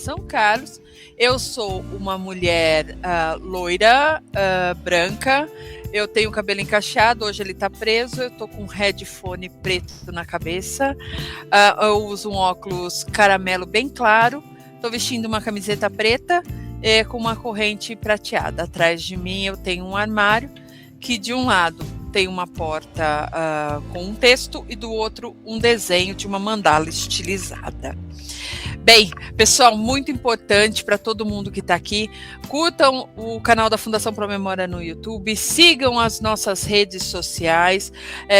São Carlos. Eu sou uma mulher loira, branca, eu tenho o cabelo encaixado, hoje ele tá preso, eu tô com um headphone preto na cabeça, eu uso um óculos caramelo bem claro, tô vestindo uma camiseta preta com uma corrente prateada. Atrás de mim eu tenho um armário que de um lado tem uma porta com um texto e do outro um desenho de uma mandala estilizada. Bem, pessoal, muito importante para todo mundo que está aqui, curtam o canal da Fundação Promemória no YouTube, sigam as nossas redes sociais,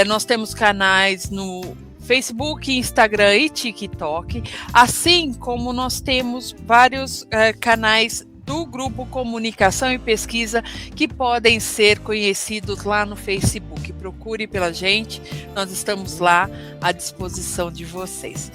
nós temos canais no Facebook, Instagram e TikTok, assim como nós temos vários canais do Grupo Comunicação e Pesquisa que podem ser conhecidos lá no Facebook. Procure pela gente, nós estamos lá à disposição de vocês.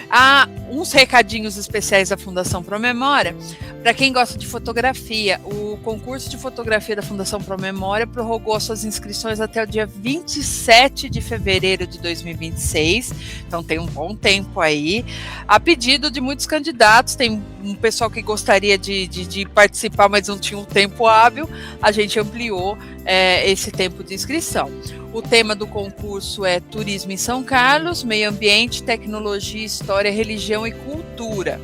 Há uns recadinhos especiais da Fundação Promemória. Para quem gosta de fotografia, o concurso de fotografia da Fundação Promemória prorrogou suas inscrições até o dia 27 de fevereiro de 2026, então tem um bom tempo aí. A pedido de muitos candidatos, tem um pessoal que gostaria de participar, mas não tinha um tempo hábil, a gente ampliou esse tempo de inscrição. O tema do concurso é Turismo em São Carlos, Meio Ambiente, Tecnologia, História, Religião e Cultura.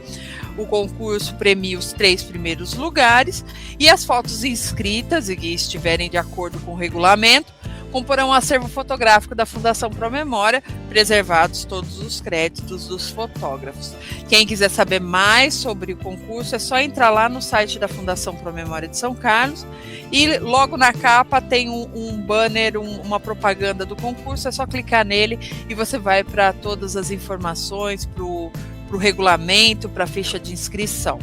O concurso premia os 3 primeiros lugares e as fotos inscritas e que estiverem de acordo com o regulamento comporão um acervo fotográfico da Fundação Promemória, preservados todos os créditos dos fotógrafos. Quem quiser saber mais sobre o concurso é só entrar lá no site da Fundação Promemória de São Carlos e logo na capa tem um banner, uma propaganda do concurso, é só clicar nele e você vai para todas as informações, para o regulamento, para a ficha de inscrição.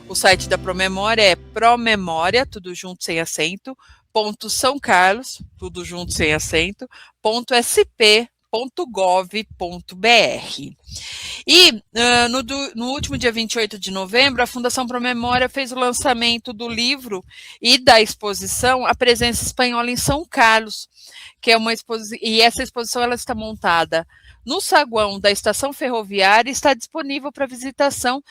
O site da Promemória é Promemória, tudo junto sem acento, .São Carlos, tudo junto sem acento, .sp.gov.br. E no último dia 28 de novembro, a Fundação Promemória fez o lançamento do livro e da exposição A Presença Espanhola em São Carlos, que é uma exposição, e essa exposição ela está montada no saguão da estação ferroviária e está disponível para visitação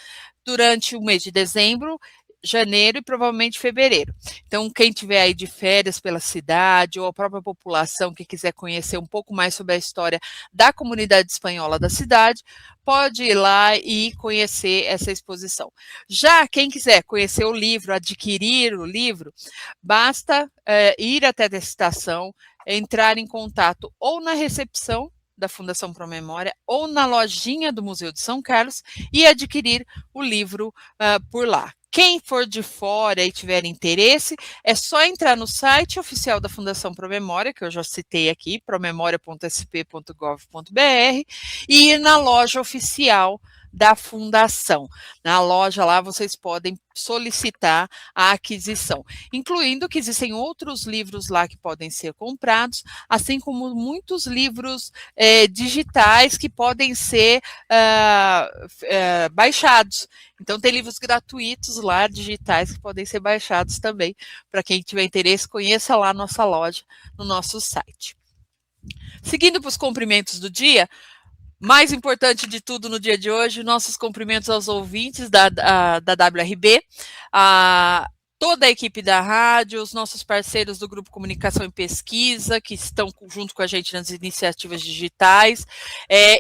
durante o mês de dezembro, janeiro e provavelmente fevereiro. Então, quem tiver aí de férias pela cidade ou a própria população que quiser conhecer um pouco mais sobre a história da comunidade espanhola da cidade, pode ir lá e conhecer essa exposição. Já quem quiser conhecer o livro, adquirir o livro, basta ir até a estação, entrar em contato ou na recepção da Fundação Promemória ou na lojinha do Museu de São Carlos e adquirir o livro por lá. Quem for de fora e tiver interesse, é só entrar no site oficial da Fundação Promemória, que eu já citei aqui, promemoria.sp.gov.br, e ir na loja oficial da Fundação. Na loja lá vocês podem solicitar a aquisição, incluindo que existem outros livros lá que podem ser comprados, assim como muitos livros digitais que podem ser baixados. Então tem livros gratuitos lá, digitais, que podem ser baixados também. Para quem tiver interesse, conheça lá a nossa loja no nosso site. Seguindo para os cumprimentos do dia, mais importante de tudo no dia de hoje, nossos cumprimentos aos ouvintes da WRB, toda a equipe da rádio, os nossos parceiros do Grupo Comunicação e Pesquisa, que estão junto com a gente nas iniciativas digitais,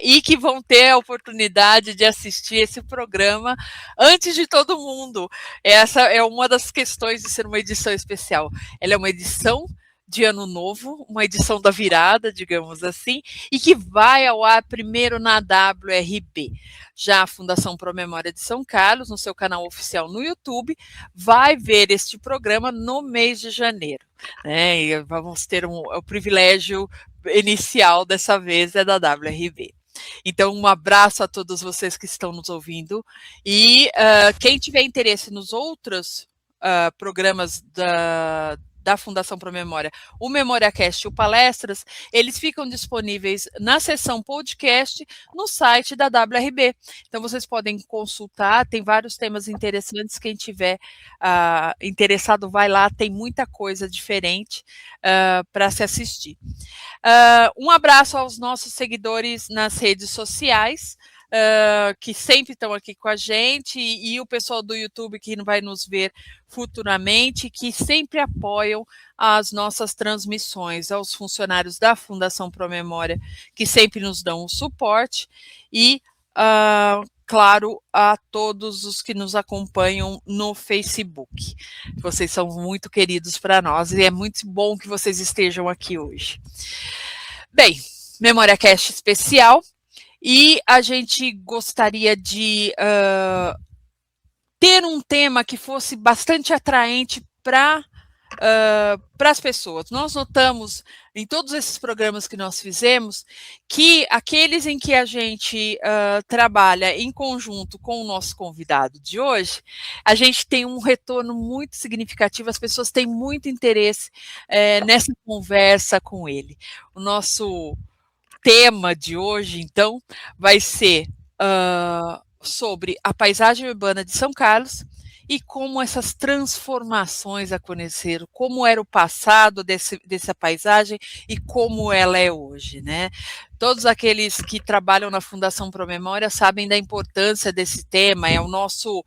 e que vão ter a oportunidade de assistir esse programa antes de todo mundo. Essa é uma das questões de ser uma edição especial. Ela é uma edição de ano novo, uma edição da virada, digamos assim, e que vai ao ar primeiro na WRB. Já a Fundação Promemória de São Carlos, no seu canal oficial no YouTube, vai ver este programa no mês de janeiro. E vamos ter o privilégio inicial dessa vez da WRB. Então, um abraço a todos vocês que estão nos ouvindo e quem tiver interesse nos outros programas da Fundação Promemória, o MemoriaCast e o Palestras, eles ficam disponíveis na seção podcast no site da WRB. Então, vocês podem consultar, tem vários temas interessantes, quem tiver interessado vai lá, tem muita coisa diferente para se assistir. Um abraço aos nossos seguidores nas redes sociais, que sempre estão aqui com a gente, e o pessoal do YouTube que vai nos ver futuramente, que sempre apoiam as nossas transmissões, aos funcionários da Fundação Promemória, que sempre nos dão o suporte, e, claro, a todos os que nos acompanham no Facebook. Vocês são muito queridos para nós, e é muito bom que vocês estejam aqui hoje. Bem, Memória Cast especial, e a gente gostaria de ter um tema que fosse bastante atraente para as pessoas. Nós notamos em todos esses programas que nós fizemos que aqueles em que a gente trabalha em conjunto com o nosso convidado de hoje, a gente tem um retorno muito significativo, as pessoas têm muito interesse nessa conversa com ele. O nosso tema de hoje, então, vai ser sobre a paisagem urbana de São Carlos e como essas transformações aconteceram, como era o passado dessa paisagem e como ela é hoje, né? Todos aqueles que trabalham na Fundação Promemória sabem da importância desse tema, é o nosso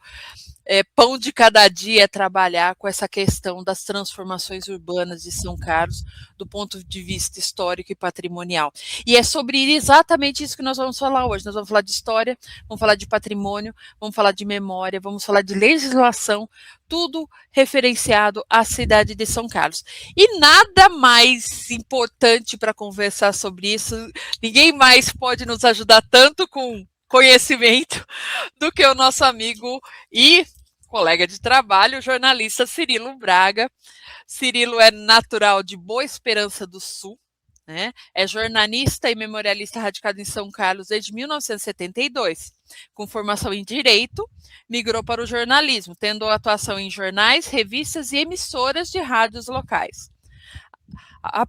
pão de cada dia, trabalhar com essa questão das transformações urbanas de São Carlos, do ponto de vista histórico e patrimonial. E é sobre exatamente isso que nós vamos falar hoje. Nós vamos falar de história, vamos falar de patrimônio, vamos falar de memória, vamos falar de legislação, tudo referenciado à cidade de São Carlos. E nada mais importante para conversar sobre isso, ninguém mais pode nos ajudar tanto com conhecimento do que o nosso amigo e colega de trabalho, o jornalista Cirilo Braga. Cirilo é natural de Boa Esperança do Sul, né? É jornalista e memorialista radicado em São Carlos desde 1972. Com formação em Direito, migrou para o jornalismo, tendo atuação em jornais, revistas e emissoras de rádios locais. A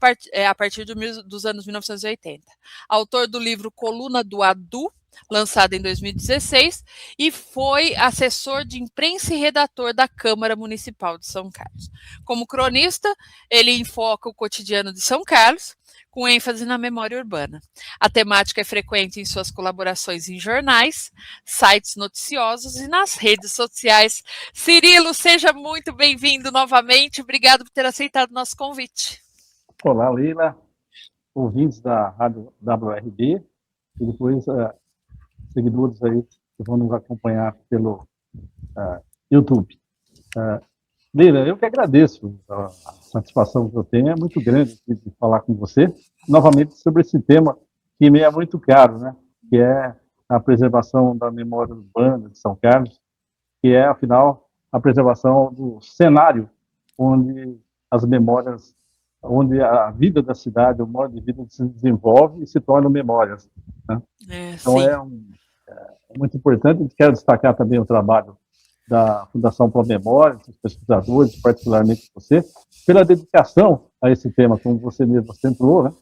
partir dos anos 1980. Autor do livro Coluna do Adu, lançado em 2016, e foi assessor de imprensa e redator da Câmara Municipal de São Carlos. Como cronista, ele enfoca o cotidiano de São Carlos, com ênfase na memória urbana. A temática é frequente em suas colaborações em jornais, sites noticiosos e nas redes sociais. Cirilo, seja muito bem-vindo novamente. Obrigado por ter aceitado o nosso convite. Olá, Leila, ouvintes da Rádio WRB, e depois seguidores aí que vão nos acompanhar pelo YouTube. Leila, eu que agradeço, a satisfação que eu tenho é muito grande de falar com você, novamente sobre esse tema que me é muito caro, né? Que é a preservação da memória urbana de São Carlos, que é, afinal, a preservação do cenário onde as memórias, onde a vida da cidade, o modo de vida se desenvolve e se tornam memórias, né? Então, é muito importante. Quero destacar também o trabalho da Fundação Promemória, dos pesquisadores, particularmente você, pela dedicação a esse tema, como você mesmo acentuou, né?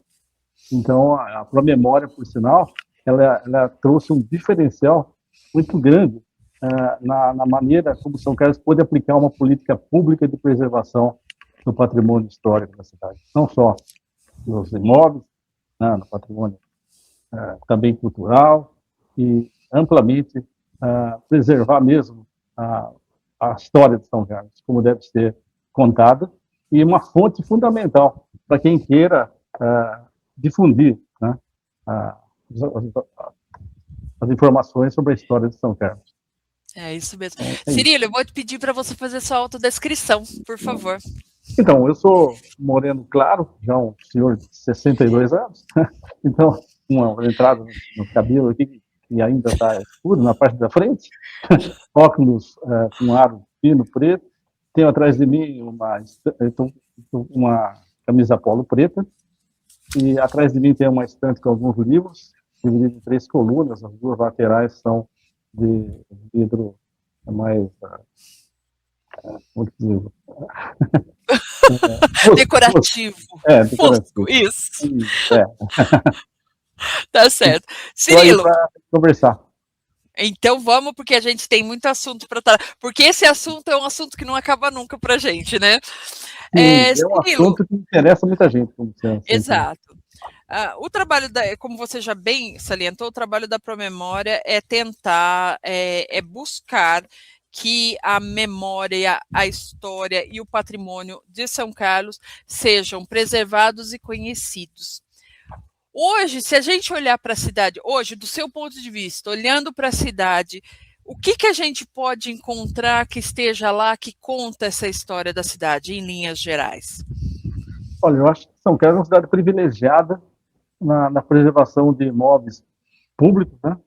Então, a Promemória, por sinal, ela trouxe um diferencial muito grande na maneira como São Carlos pôde aplicar uma política pública de preservação do patrimônio histórico da cidade, não só dos imóveis, né, no patrimônio também cultural, e amplamente preservar mesmo a história de São Carlos, como deve ser contada, e uma fonte fundamental para quem queira difundir, né, as informações sobre a história de São Carlos. É isso mesmo. Cirilo, eu vou te pedir para você fazer sua autodescrição, por favor. Então, eu sou moreno claro, já um senhor de 62 anos, então, uma entrada no cabelo aqui, que ainda está escuro na parte da frente, óculos com aro fino preto, tenho atrás de mim uma camisa polo preta, e atrás de mim tem uma estante com alguns livros, dividido em 3 colunas, as 2 laterais são de vidro mais... decorativo. Decorativo. Isso. Tá certo. Cirilo, para conversar. Então vamos, porque a gente tem muito assunto para tratar. Porque esse assunto é um assunto que não acaba nunca pra gente, né? É um assunto que interessa muita gente, como você. Exato. O trabalho, como você já bem salientou, o trabalho da Promemória é tentar, buscar que a memória, a história e o patrimônio de São Carlos sejam preservados e conhecidos. Hoje, se a gente olhar para a cidade, hoje, do seu ponto de vista, olhando para a cidade, o que a gente pode encontrar que esteja lá, que conta essa história da cidade, em linhas gerais? Olha, eu acho que São Carlos é uma cidade privilegiada na preservação de imóveis públicos, né?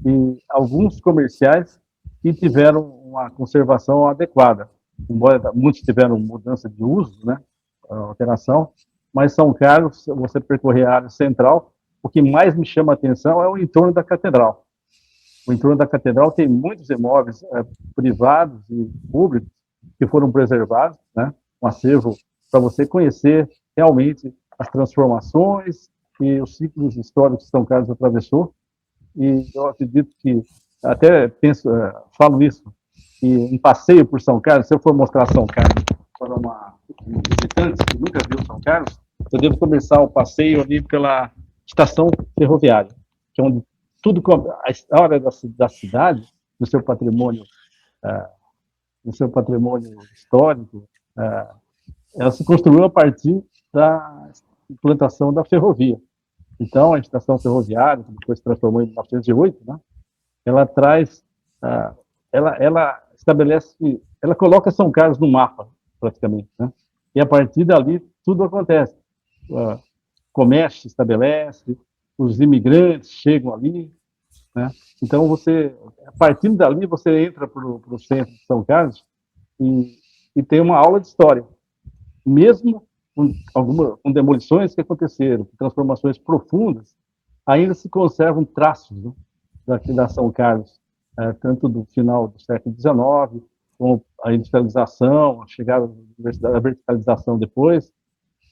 E alguns comerciais que tiveram uma conservação adequada. Embora muitos tiveram mudança de uso, né? Alteração, mas São Carlos, você percorrer a área central, o que mais me chama a atenção é o entorno da catedral. O entorno da catedral tem muitos imóveis privados e públicos que foram preservados, né? Um acervo para você conhecer realmente as transformações e os ciclos históricos que São Carlos atravessou. E eu acredito que, até penso, falo isso, que um passeio por São Carlos, se eu for mostrar São Carlos para um visitante que nunca viu São Carlos, eu devo começar o passeio ali pela estação ferroviária, que é onde tudo, a história da cidade, do seu patrimônio histórico, ela se construiu a partir da implantação da ferrovia. Então, a estação ferroviária, que depois se transformou em 1908, né, ela traz, ela estabelece, ela coloca São Carlos no mapa, praticamente, né? E a partir dali, tudo acontece. Comércio se estabelece, os imigrantes chegam ali, né? Então, a partir dali, você entra para o centro de São Carlos e tem uma aula de história. Mesmo com demolições que aconteceram, com transformações profundas, ainda se conservam traços, né, da São Carlos, tanto do final do século XIX, com a industrialização, a chegada da verticalização depois.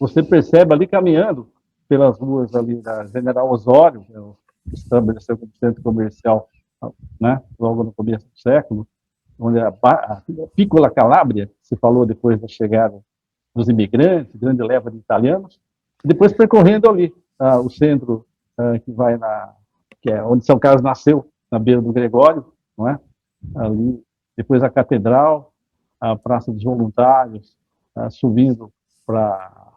Você percebe ali caminhando pelas ruas ali da General Osório, que estabeleceu como centro comercial, né, logo no começo do século, onde a Piccola Calabria, se falou depois da chegada dos imigrantes, grande leva de italianos, e depois percorrendo ali o centro que é onde São Carlos nasceu, na beira do Gregório, não é? Ali, depois a Catedral, a Praça dos Voluntários, subindo para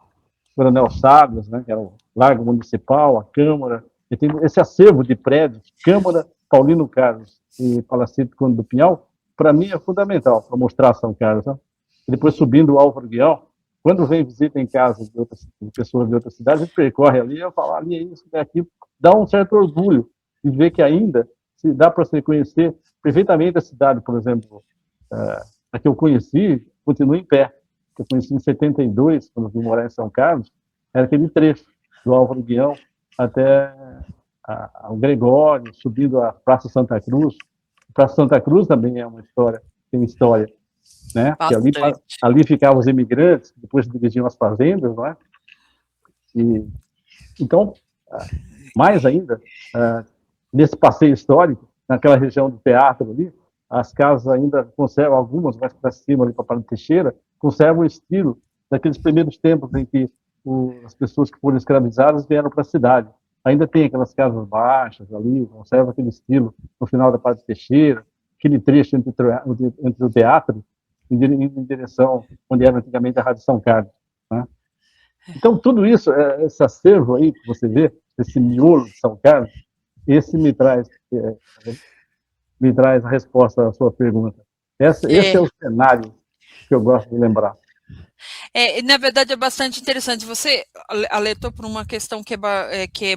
Coronel Sabas, né, que era o Largo Municipal, a Câmara, e tem esse acervo de prédios, Câmara, Paulino Carlos e Palacete Conde do Pinhal, para mim é fundamental para mostrar São Carlos. Né? E depois subindo o Álvaro Guião, quando vem visita em casa de pessoas de outras cidades, a gente percorre ali, eu falo, ali é isso, é aquilo, dá um certo orgulho de ver que ainda se dá para se conhecer perfeitamente a cidade, por exemplo, a que eu conheci, continua em pé. Eu conheci em 72, quando eu vim morar em São Carlos, era aquele trecho do Álvaro Guião até o Gregório, subindo a Praça Santa Cruz. A Praça Santa Cruz também é uma história, tem história, né? Que ali ficavam os imigrantes, depois dirigiam as fazendas, não é? Então, mais ainda, nesse passeio histórico, naquela região do teatro ali, as casas ainda conservam, algumas mais para cima, ali para Padre Teixeira, conservam o estilo daqueles primeiros tempos em que as pessoas que foram escravizadas vieram para a cidade. Ainda tem aquelas casas baixas ali, conserva aquele estilo no final da Padre Teixeira, aquele trecho entre o teatro em direção onde era antigamente a Rádio São Carlos. Né? Então, tudo isso, esse acervo aí que você vê, esse miolo de São Carlos, esse me traz a resposta à sua pergunta. Esse é o cenário que eu gosto de lembrar. Na verdade, é bastante interessante. Você alertou por uma questão que é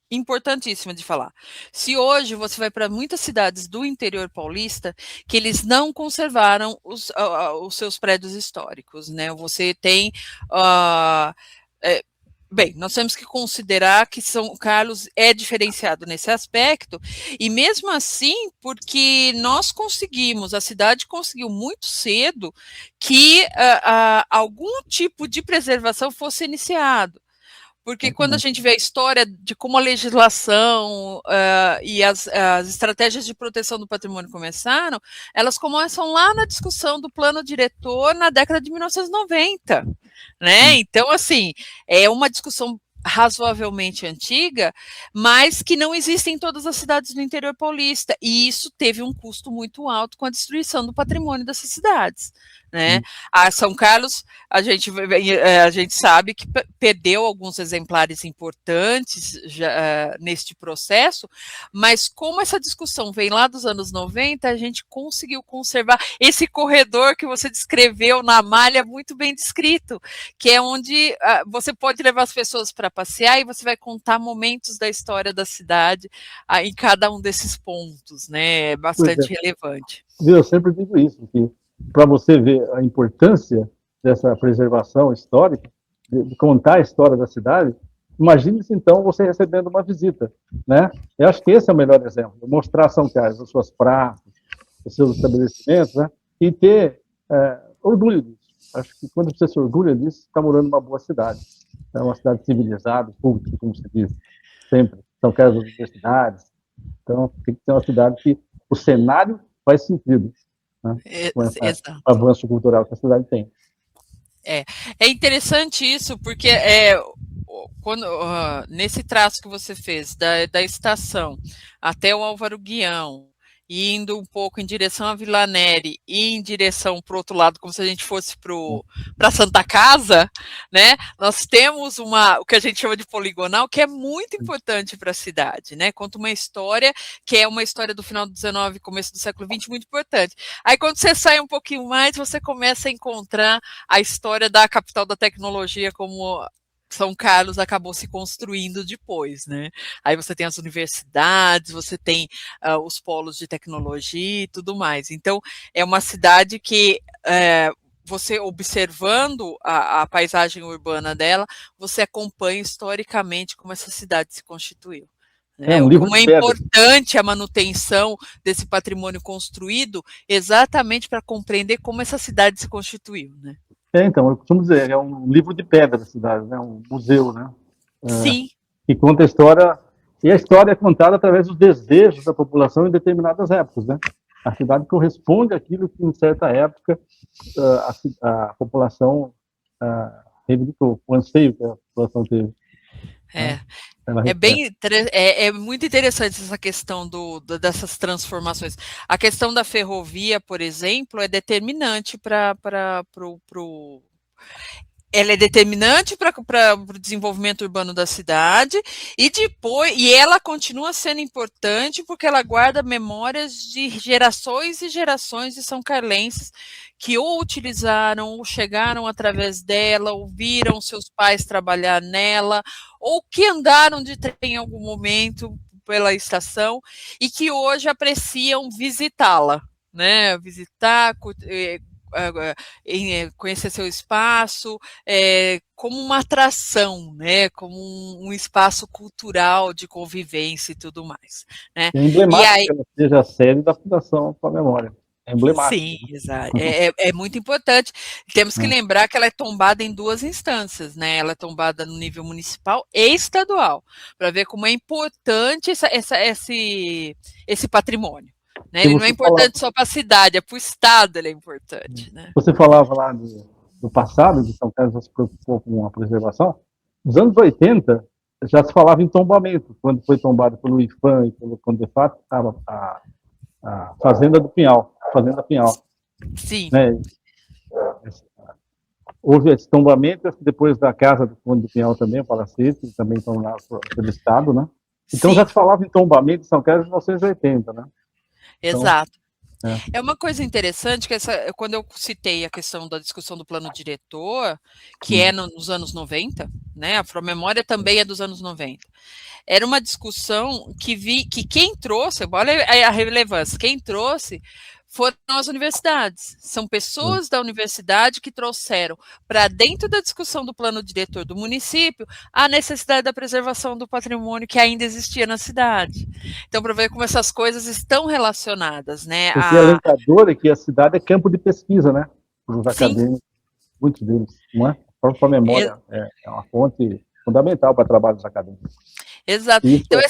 importantíssima de falar. Se hoje você vai para muitas cidades do interior paulista, que eles não conservaram os seus prédios históricos, né? Você tem... Bem, nós temos que considerar que São Carlos é diferenciado nesse aspecto, e mesmo assim, porque a cidade conseguiu muito cedo que algum tipo de preservação fosse iniciado. Porque quando a gente vê a história de como a legislação e as estratégias de proteção do patrimônio começaram, elas começam lá na discussão do plano diretor na década de 1990. Né? Então, assim, é uma discussão razoavelmente antiga, mas que não existe em todas as cidades do interior paulista. E isso teve um custo muito alto com a destruição do patrimônio dessas cidades. Né? A São Carlos, a gente sabe que perdeu alguns exemplares importantes neste processo, mas como essa discussão vem lá dos anos 90, a gente conseguiu conservar esse corredor que você descreveu na malha, muito bem descrito, que é onde você pode levar as pessoas para passear e você vai contar momentos da história da cidade em cada um desses pontos, né? É bastante relevante. Eu sempre digo isso, que para você ver a importância dessa preservação histórica, de contar a história da cidade, imagine-se então você recebendo uma visita, né? Eu acho que esse é o melhor exemplo, mostrar São Carlos, as suas praças, os seus estabelecimentos, né? E ter orgulho disso. Acho que quando você se orgulha disso, está morando numa boa cidade. É uma cidade civilizada, pública, como se diz sempre. São Carlos das universidades. Então, tem que ser uma cidade que o cenário faz sentido, né? Com esse avanço cultural que a cidade tem. É interessante isso, porque quando, nesse traço que você fez da estação até o Álvaro Guião, indo um pouco em direção a Vila Neri e em direção para o outro lado, como se a gente fosse para Santa Casa, né? Nós temos o que a gente chama de poligonal, que é muito importante para a cidade, né? Conta uma história que é uma história do final do XIX, começo do século XX, muito importante. Aí quando você sai um pouquinho mais, você começa a encontrar a história da capital da tecnologia, como São Carlos acabou se construindo depois, né? Aí você tem as universidades, você tem os polos de tecnologia e tudo mais. Então, é uma cidade que você observando a paisagem urbana dela, você acompanha historicamente como essa cidade se constituiu. Né? Como é importante a manutenção desse patrimônio construído, exatamente para compreender como essa cidade se constituiu, né? Então, eu costumo dizer, é um livro de pedra da cidade, né? Um museu, né? Sim. Que conta a história, e a história é contada através dos desejos da população em determinadas épocas, né? A cidade corresponde àquilo que, em certa época, a população reivindicou, o anseio que a população teve. É muito interessante essa questão dessas transformações. A questão da ferrovia, por exemplo, é determinante ela é determinante para o desenvolvimento urbano da cidade e ela continua sendo importante porque ela guarda memórias de gerações e gerações de são carlenses que ou utilizaram, ou chegaram através dela, ou viram seus pais trabalhar nela, ou que andaram de trem em algum momento pela estação e que hoje apreciam visitá-la, né? Visitar, conhecer seu espaço, como uma atração, né? Como um espaço cultural de convivência e tudo mais. Né? É emblemático que ela seja a sede da Fundação com a Memória. É emblemático. Sim, exato. É muito importante. Temos que lembrar que ela é tombada em duas instâncias, né? Ela é tombada no nível municipal e estadual, para ver como é importante esse patrimônio. Né? Ele não é importante só para a cidade, é para o Estado ele é importante. Né? Você falava lá do passado, de São Carlos já se preocupou com a preservação. Nos anos 80, já se falava em tombamento, quando foi tombado pelo IFAM e pelo CONDEFAT, a Fazenda do Pinhal, Fazenda Pinhal. Sim. Né? Houve esse tombamento, depois da Casa do Conde do Pinhal também, o Palacete, também estão lá pelo Estado, né? Então, sim, já se falava em tombamento de São Carlos em 1980, né? Exato. Então, é uma coisa interessante que quando eu citei a questão da discussão do plano diretor, que é nos anos 90, né? A Promemória também é dos anos 90. Era uma discussão que quem trouxe, olha a relevância, quem trouxe foram as universidades. São pessoas da universidade que trouxeram para dentro da discussão do plano diretor do município a necessidade da preservação do patrimônio que ainda existia na cidade. Então, para ver como essas coisas estão relacionadas, né? Porque a alentadora é que a cidade é campo de pesquisa, né? Para os acadêmicos, muitos deles, não é? A própria memória é uma fonte fundamental para trabalhos acadêmicos. Exato. Então,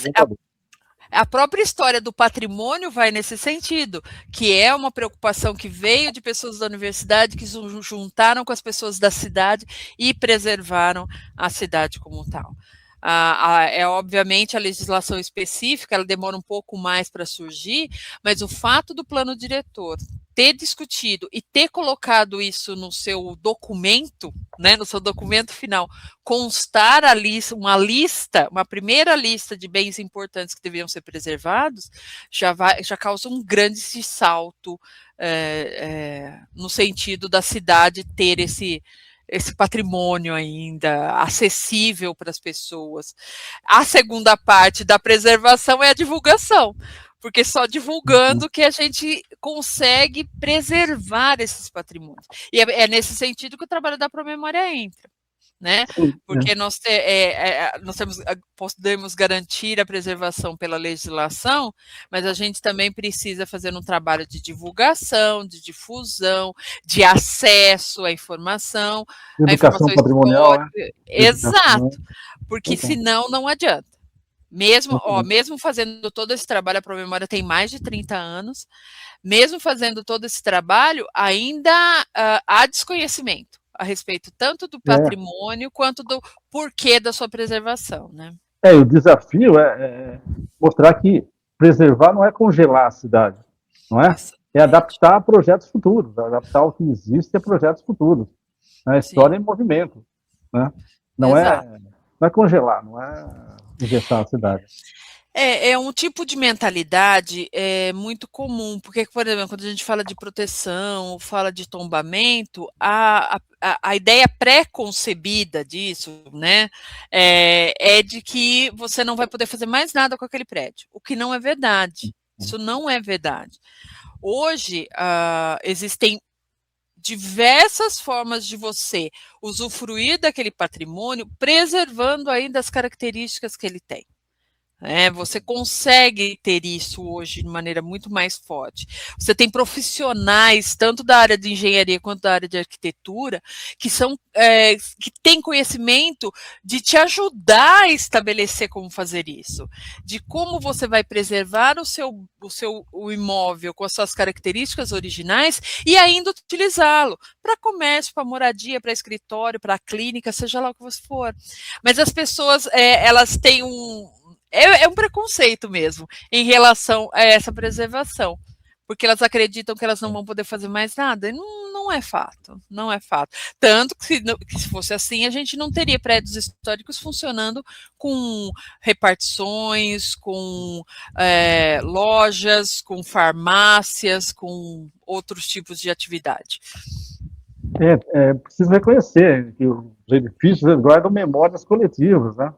a própria história do patrimônio vai nesse sentido, que é uma preocupação que veio de pessoas da universidade que se juntaram com as pessoas da cidade e preservaram a cidade como tal. Obviamente a legislação específica, ela demora um pouco mais para surgir, mas o fato do plano diretor ter discutido e ter colocado isso no seu documento, né, no seu documento final, constar a lista, uma primeira lista de bens importantes que deveriam ser preservados, já causa um grande salto no sentido da cidade ter esse patrimônio ainda acessível para as pessoas. A segunda parte da preservação é a divulgação, porque só divulgando que a gente consegue preservar esses patrimônios. E é nesse sentido que o trabalho da Promemória entra. Né? Porque nós podemos garantir a preservação pela legislação, mas a gente também precisa fazer um trabalho de divulgação, de difusão, de acesso à informação, Educação patrimonial, histórica. Exato, porque senão não adianta. Mesmo fazendo todo esse trabalho, a Promemória tem mais de 30 anos, mesmo fazendo todo esse trabalho, ainda há desconhecimento a respeito tanto do patrimônio quanto do porquê da sua preservação, né? O desafio é mostrar que preservar não é congelar a cidade, não é? É adaptar a projetos futuros, adaptar o que existe a projetos futuros. A história em movimento, né? Não é congelar, não é engessar a cidade. É um tipo de mentalidade muito comum, porque, por exemplo, quando a gente fala de proteção, fala de tombamento, a ideia pré-concebida disso, né, é de que você não vai poder fazer mais nada com aquele prédio, o que não é verdade. Isso não é verdade. Hoje, existem diversas formas de você usufruir daquele patrimônio, preservando ainda as características que ele tem. Você consegue ter isso hoje de maneira muito mais forte. Você tem profissionais, tanto da área de engenharia quanto da área de arquitetura, que que têm conhecimento de te ajudar a estabelecer como fazer isso, de como você vai preservar o imóvel com as suas características originais e ainda utilizá-lo para comércio, para moradia, para escritório, para clínica, seja lá o que você for. Mas as pessoas, elas têm um preconceito mesmo em relação a essa preservação, porque elas acreditam que elas não vão poder fazer mais nada, e não é fato, não é fato. Tanto que se fosse assim, a gente não teria prédios históricos funcionando com repartições, com lojas, com farmácias, com outros tipos de atividade. Preciso reconhecer que os edifícios guardam memórias coletivas, né?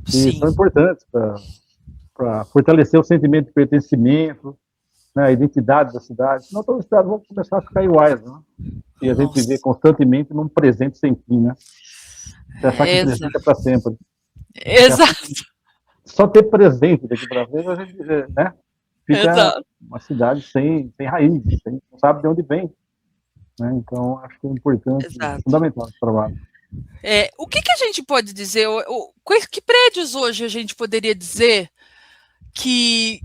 E são importantes para fortalecer o sentimento de pertencimento, né, a identidade da cidade. Senão todas as cidades vão começar a ficar iguais, né? E a gente viver constantemente num presente sem fim, né? Você achar que o presente é para sempre. Exato. Só ter presente daqui para frente, a gente, né, fica uma cidade sem raízes, não sabe de onde vem. Né? Então, acho que é importante, fundamental esse trabalho. O que a gente pode dizer? Que prédios hoje a gente poderia dizer que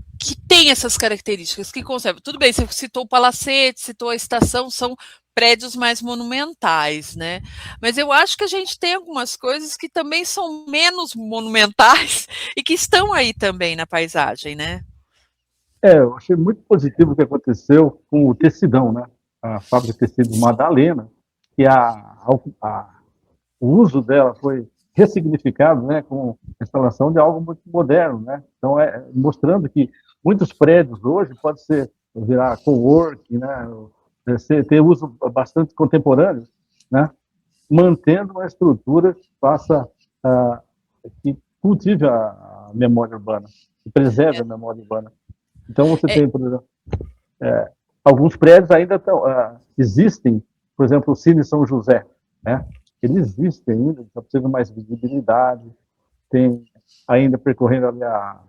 tem essas características, que conservam? Tudo bem, você citou o Palacete, citou a estação, são prédios mais monumentais, né? Mas eu acho que a gente tem algumas coisas que também são menos monumentais e que estão aí também na paisagem, né? Eu achei muito positivo o que aconteceu com o Tecidão, né? A fábrica de tecidos Madalena, que o uso dela foi ressignificado, né, com a instalação de algo muito moderno, né? Então, mostrando que muitos prédios hoje pode virar coworking, né, ter uso bastante contemporâneo, né, mantendo uma estrutura que que cultive a memória urbana, que preserve a memória urbana. Então, você tem, por exemplo, alguns prédios ainda existem, por exemplo, o Cine São José, né? Ele existe ainda, está precisando de mais visibilidade, tem ainda percorrendo ali a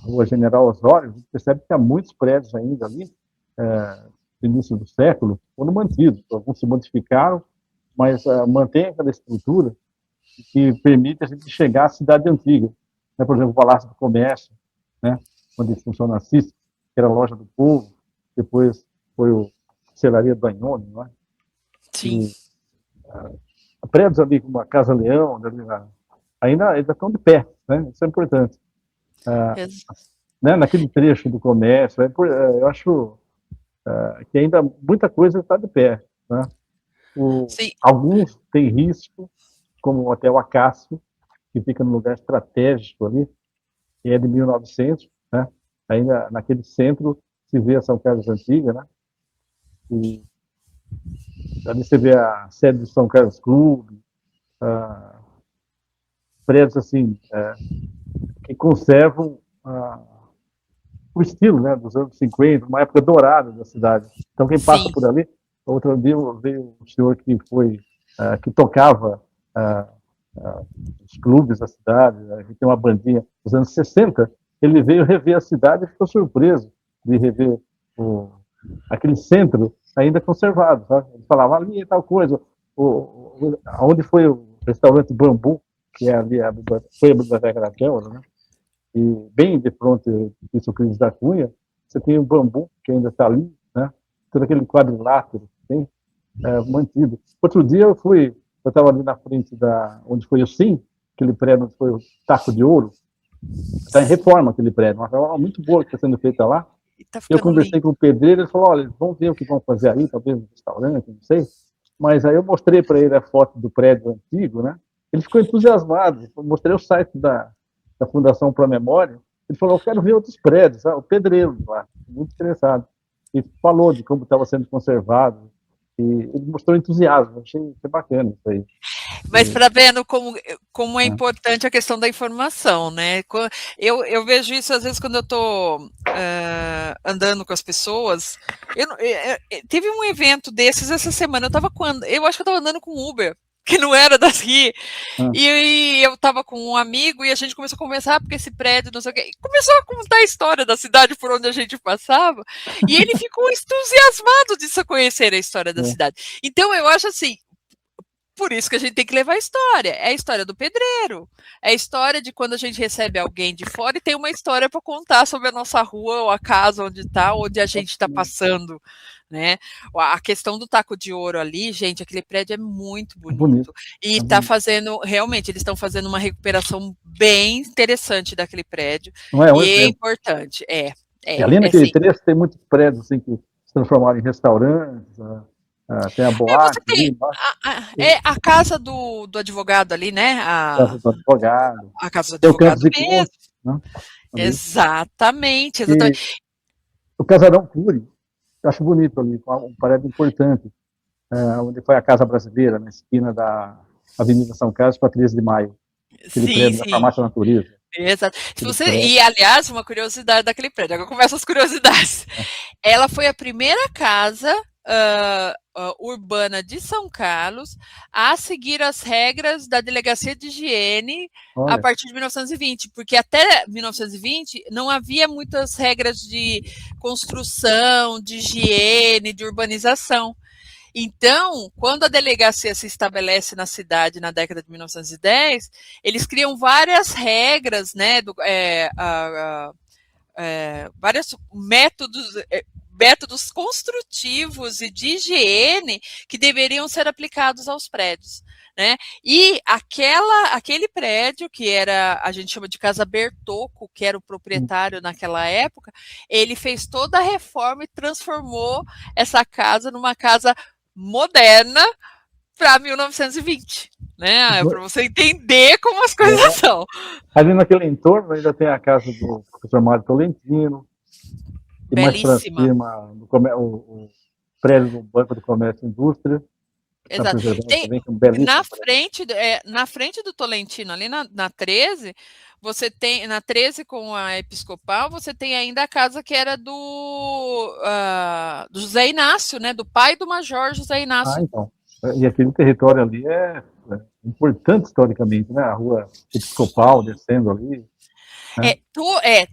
Rua General Osório, a gente percebe que há muitos prédios ainda ali, no início do século, foram mantidos, alguns se modificaram, mas mantém aquela estrutura que permite a gente chegar à cidade antiga, né? Por exemplo, o Palácio do Comércio, né? Onde funciona a CIS, que era a loja do povo, depois foi a Celaria do Anhone, não é? Sim. Prédios ali como a Casa Leão, ali ainda estão de pé, né? Isso é importante. Né? Naquele trecho do comércio, eu acho que ainda muita coisa está de pé, né? Sim. Alguns têm risco, como o Hotel Acácio, que fica num lugar estratégico ali, que é de 1900, né? Ainda naquele centro se vê a São Carlos Antiga, né? E ali você vê a sede do São Carlos Clube, prédios assim que conservam o estilo, né, dos anos 50, uma época dourada da cidade. Então quem passa Sim. por ali, outro dia veio um senhor que foi que tocava os clubes da cidade, que tem uma bandinha dos anos 60, ele veio rever a cidade e ficou surpreso de rever aquele centro ainda conservado. Sabe? Ele falava ali é tal coisa, onde foi o restaurante Bambu, que é ali foi a biblioteca da Câmara, né? E bem de frente do Socrates da Cunha, você tem o Bambu, que ainda está ali, né? Todo aquele quadrilátero que tem mantido. Outro dia eu estava ali na frente onde foi o Sim, aquele prédio onde foi o Taco de Ouro, está em reforma aquele prédio, uma reforma muito boa que está sendo feita lá. Tá Eu ficando conversei lindo. com o pedreiro, ele falou, olha, vamos ver o que vão fazer aí, talvez um restaurante, não sei. Mas aí eu mostrei para ele a foto do prédio antigo, né? Ele ficou entusiasmado, eu mostrei o site da Fundação Pro Memória, ele falou, eu quero ver outros prédios, sabe? O pedreiro lá, muito interessado. E falou de como estava sendo conservado, e ele mostrou entusiasmo, achei bacana isso aí. Mas para vendo como é importante a questão da informação, né? Eu vejo isso às vezes quando eu estou andando com as pessoas. Teve um evento desses essa semana. Eu acho que eu estava andando com Uber, que não era daqui. E eu estava com um amigo e a gente começou a conversar porque esse prédio, não sei o quê. E começou a contar a história da cidade por onde a gente passava. E ele ficou entusiasmado de conhecer a história da cidade. Então eu acho assim, por isso que a gente tem que levar a história. É a história do pedreiro. É a história de quando a gente recebe alguém de fora e tem uma história para contar sobre a nossa rua ou a casa onde está, onde a gente está passando. Né? A questão do Taco de Ouro ali, gente, aquele prédio é muito bonito. E está fazendo, realmente, eles estão fazendo uma recuperação bem interessante daquele prédio. Não é um e é exemplo. importante. Ali naquele trecho tem muitos prédios assim, que se transformaram em restaurantes, tem a boate. Você tem a casa do advogado ali, né? Casa do advogado. A casa do Tem o Campos advogado de mesmo. Contas, né? Exatamente. E o Casarão Cury, eu acho bonito ali, um prédio importante, onde foi a Casa Brasileira, na esquina da Avenida São Carlos com a 13 de Maio. Aquele prédio da Farmácia Natureza. Exato. E, aliás, uma curiosidade daquele prédio, agora começam as curiosidades. Ela foi a primeira casa urbana de São Carlos a seguir as regras da Delegacia de Higiene a partir de 1920, porque até 1920 não havia muitas regras de construção, de higiene, de urbanização. Então, quando a delegacia se estabelece na cidade na década de 1910, eles criam várias regras, né, vários métodos construtivos e de higiene que deveriam ser aplicados aos prédios. Né? E aquele prédio, que a gente chama de Casa Bertocco, que era o proprietário naquela época, ele fez toda a reforma e transformou essa casa numa casa moderna para 1920, né? Para você entender como as coisas são. Ali naquele entorno ainda tem a casa do professor Mário Tolentino, e mais para cima o prédio do Banco do Comércio e Indústria. Exato. Na frente do Tolentino, ali na 13, você tem, na 13 com a Episcopal, você tem ainda a casa que era do José Inácio, né? Do pai do Major José Inácio. Então. E aquele território ali é importante historicamente, né? A rua Episcopal descendo ali. Né?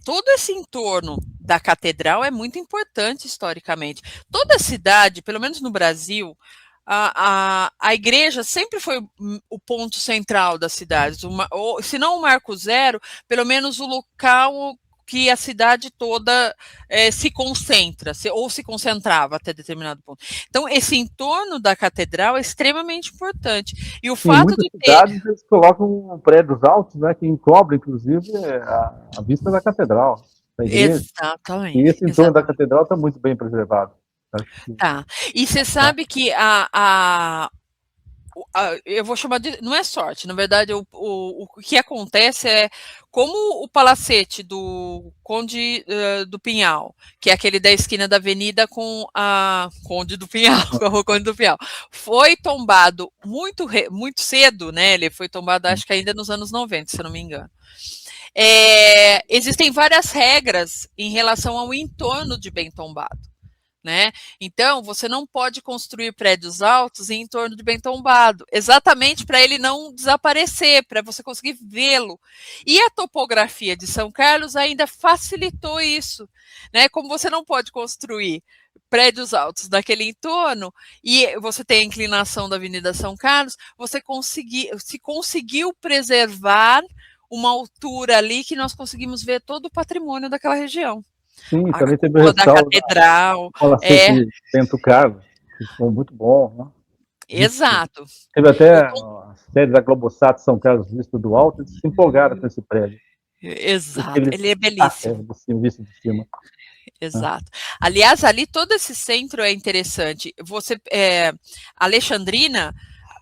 Todo esse entorno da catedral é muito importante historicamente. Toda a cidade, pelo menos no Brasil, a igreja sempre foi o ponto central da cidade, se não o marco zero, pelo menos o local que a cidade toda se concentra, ou se concentrava até determinado ponto. Então, esse entorno da catedral é extremamente importante. E o Em fato muitas de ter... cidades eles colocam prédios altos, né, que encobrem, inclusive, a vista da catedral, da igreja. E Exatamente, esse entorno da exatamente. catedral está muito bem preservado. Acho que Tá. E você tá. sabe que eu vou chamar de. Não é sorte, na verdade, o que acontece é como o palacete do Conde do Pinhal, que é aquele da esquina da avenida com a Conde do Pinhal, com a Rua Conde do Pinhal, foi tombado muito cedo, né? Ele foi tombado, acho que ainda nos anos 90, se eu não me engano. Existem várias regras em relação ao entorno de bem tombado. Né? Então, você não pode construir prédios altos em torno de bem tombado, exatamente para ele não desaparecer, para você conseguir vê-lo. E a topografia de São Carlos ainda facilitou isso, né? Como você não pode construir prédios altos naquele entorno e você tem a inclinação da Avenida São Carlos, se conseguiu preservar uma altura ali que nós conseguimos ver todo o patrimônio daquela região. Sim, A também teve o cúpula da restauro da catedral, Palacete Bento Carlos, que ficou muito bom, né? exato. Teve até a série da Globosat São Carlos visto do alto, eles se empolgaram com esse prédio. Exato, ele é belíssimo. Visto de cima. Exato. Aliás, ali todo esse centro é interessante. Alexandrina,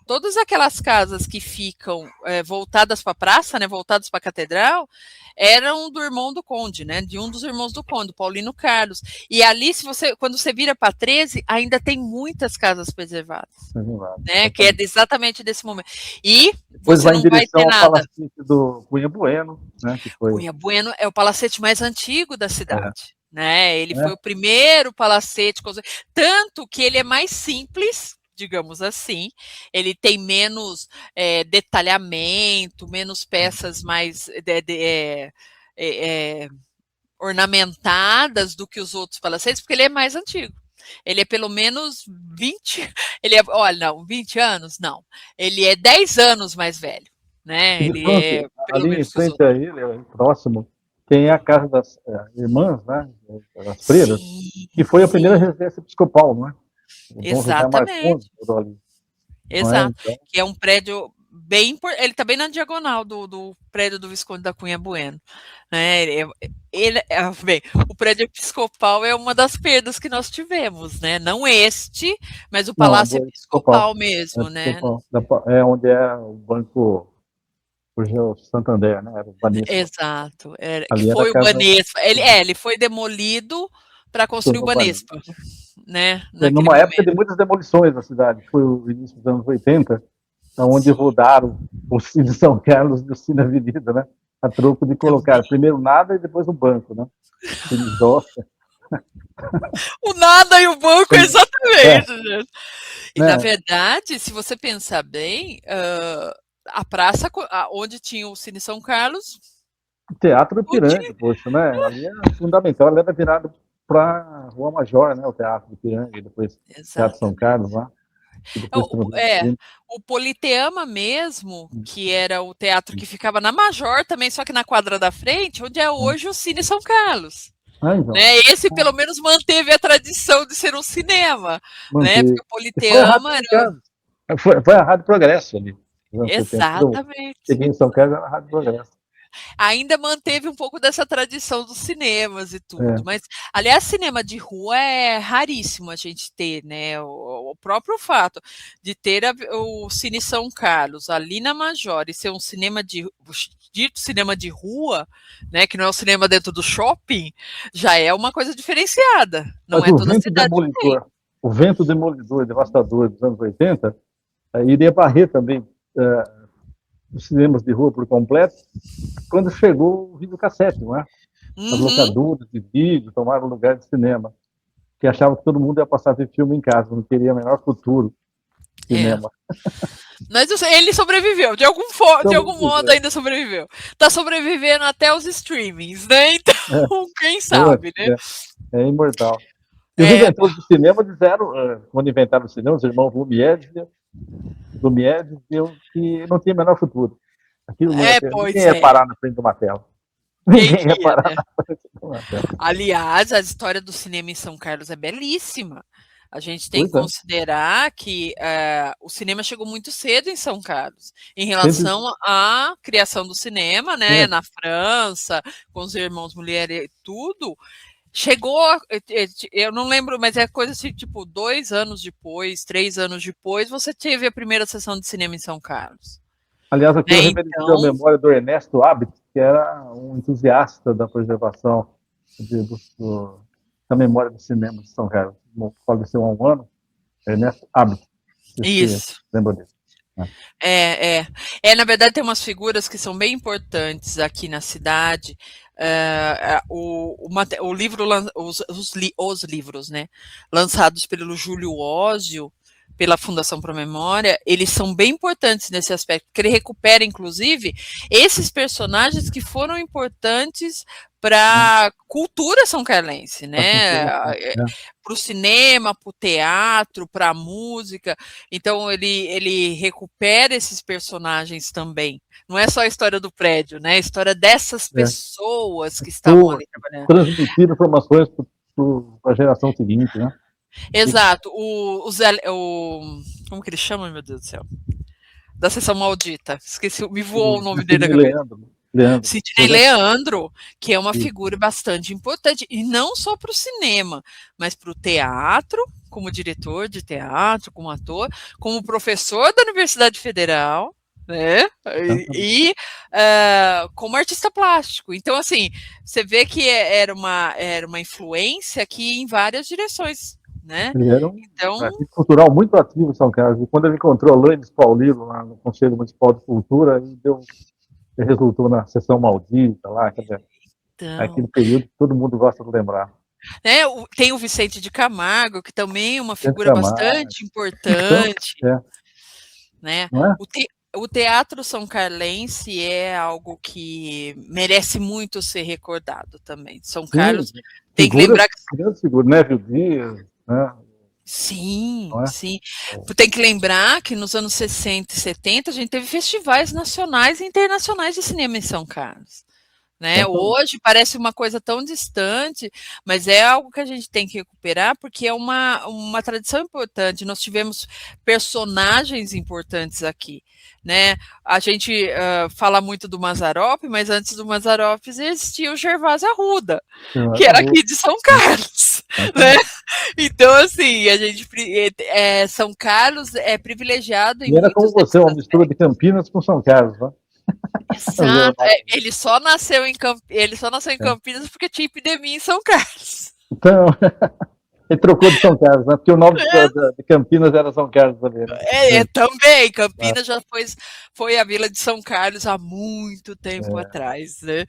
todas aquelas casas que ficam voltadas para a praça, né, voltadas para a catedral, eram do irmão do Conde, né, de um dos irmãos do Conde, Paulino Carlos. E ali, quando você vira para 13, ainda tem muitas casas preservadas, né, que é exatamente desse momento. E depois você não vai ter ao nada. Palacete do Cunha Bueno, né, que foi... Cunha Bueno é o palacete mais antigo da cidade. Né? Ele foi o primeiro palacete, tanto que ele é mais simples, digamos assim, ele tem menos detalhamento, menos peças mais ornamentadas do que os outros palacetes, porque ele é mais antigo. Ele é pelo menos 20, olha, não, 20 anos? Não. Ele é 10 anos mais velho. Né? Ele é pelo ali menos em frente a ele, próximo, tem a casa das irmãs, né, das freiras, que foi a primeira residência episcopal, não é? O Dom José Marcondes morou ali. Exato, então... que é um prédio bem importante, ele está bem na diagonal do prédio do Visconde da Cunha Bueno. Né? Bem, o prédio episcopal é uma das perdas que nós tivemos, né? Não este, mas o Palácio Episcopal mesmo, né? É onde é o Banco o Santander, né? Era o Banespa. Exato, que foi o Banespa. Ele foi demolido para construir o Banespa. Né? Numa época de muitas demolições na cidade, foi o início dos anos 80, onde rodaram o Cine São Carlos e o Cine Avenida, né? A troco de colocar primeiro nada e depois o banco, né? O nada e o banco, exatamente. Gente. E, na verdade, se você pensar bem, a praça onde tinha o Cine São Carlos... O Teatro Ipiranga, poxa, né? Ali é fundamental, ele era virado para a Rua Major, né? O Teatro Ipiranga, e depois o Teatro São Carlos lá. O Politeama mesmo, que era o teatro que ficava na Major também, só que na quadra da frente, onde é hoje o Cine São Carlos. Então. Né? Esse pelo menos manteve a tradição de ser um cinema, né? Porque o Politeama foi a Rádio Progresso ali. Exatamente. Cheguei em São Carlos, era a Rádio Progresso. Ainda manteve um pouco dessa tradição dos cinemas e tudo, mas, aliás, cinema de rua é raríssimo a gente ter, né? O próprio fato de ter o Cine São Carlos ali na Major e ser um cinema dito cinema de rua, né? Que não é o cinema dentro do shopping, já é uma coisa diferenciada. Não mas é toda a cidade. O vento demolidor, devastador dos anos 80, iria varrer também os cinemas de rua por completo, quando chegou o videocassete, não é? As locadoras de vídeo tomaram lugar de cinema, que achavam que todo mundo ia passar a ver filme em casa, não queria o menor futuro cinema. Mas ele sobreviveu, de algum modo ainda sobreviveu. Está sobrevivendo até os streamings, né? Então, quem sabe, né? É imortal. E os inventores do cinema disseram, quando inventaram o cinema, os irmãos Lumière diziam que não tinha o menor futuro. Aquilo ninguém ia parar na frente de uma tela. Quem Ninguém ia ia, parar né? na frente de uma tela. Aliás, a história do cinema em São Carlos é belíssima. A gente tem que Pois é, considerar que o cinema chegou muito cedo em São Carlos, em sempre relação à criação do cinema, né? é, Na França, com os irmãos Mulher e tudo. Chegou, eu não lembro, mas é coisa assim, tipo, 2 anos depois, 3 anos depois, você teve a primeira sessão de cinema em São Carlos. aliás, aquilo Né? remetia à Então, memória do Ernesto Abbott, que era um entusiasta da preservação da memória do cinema de São Carlos. Faleceu há um ano, Ernesto Abbott, você isso. lembra dele? Né? Na verdade, tem umas figuras que são bem importantes aqui na cidade. O livro, os livros, né, lançados pelo Júlio Ósio, pela Fundação Pro Memória, eles são bem importantes nesse aspecto, porque ele recupera, inclusive, esses personagens que foram importantes para a cultura são carlense, A né? cultura, né? Para o cinema, para o teatro, para a música. Então ele recupera esses personagens também. Não é só a história do prédio, né? A história dessas pessoas que estavam ali trabalhando. Transmitir informações para a geração seguinte, né? Exato. Como que ele chama, meu Deus do céu? Da Sessão Maldita. Esqueci, me voou o nome dele da cabeça. Leandro. Sidney Leandro, que é uma figura bastante importante, e não só para o cinema, mas para o teatro, como diretor de teatro, como ator, como professor da Universidade Federal, né? E como artista plástico. Então, assim, você vê que era uma influência aqui em várias direções, né? Ele era um Então, artista cultural muito ativo em São Carlos. E quando ele encontrou Lanes Paulino lá no Conselho Municipal de Cultura, ele resultou na Sessão Maldita lá, aquele período que todo mundo gosta de lembrar. Tem o Vicente de Camargo, que também é uma figura Camargo. bastante importante. Então, né? Não é? O teatro são carlense é algo que merece muito ser recordado também. São Carlos tem que lembrar que grandes figuras, Neville Dias, né? Sim, É? sim. Tem que lembrar que nos anos 60 e 70 a gente teve festivais nacionais e internacionais de cinema em São Carlos. Né? Hoje parece uma coisa tão distante, mas é algo que a gente tem que recuperar, porque é uma tradição importante. Nós tivemos personagens importantes aqui. Né? A gente fala muito do Mazzaropi, mas antes do Mazzaropi existia o Gervásio Arruda, que era aqui de São Carlos. Né? Então, assim, a gente São Carlos é privilegiado em E era como você, uma mistura de Campinas com São Carlos, né? Exato. Ele só nasceu em Campinas porque tinha epidemia em São Carlos. Então, ele trocou de São Carlos, né? Porque o nome de Campinas era São Carlos também. Né? Também. Campinas já foi a vila de São Carlos há muito tempo atrás, né?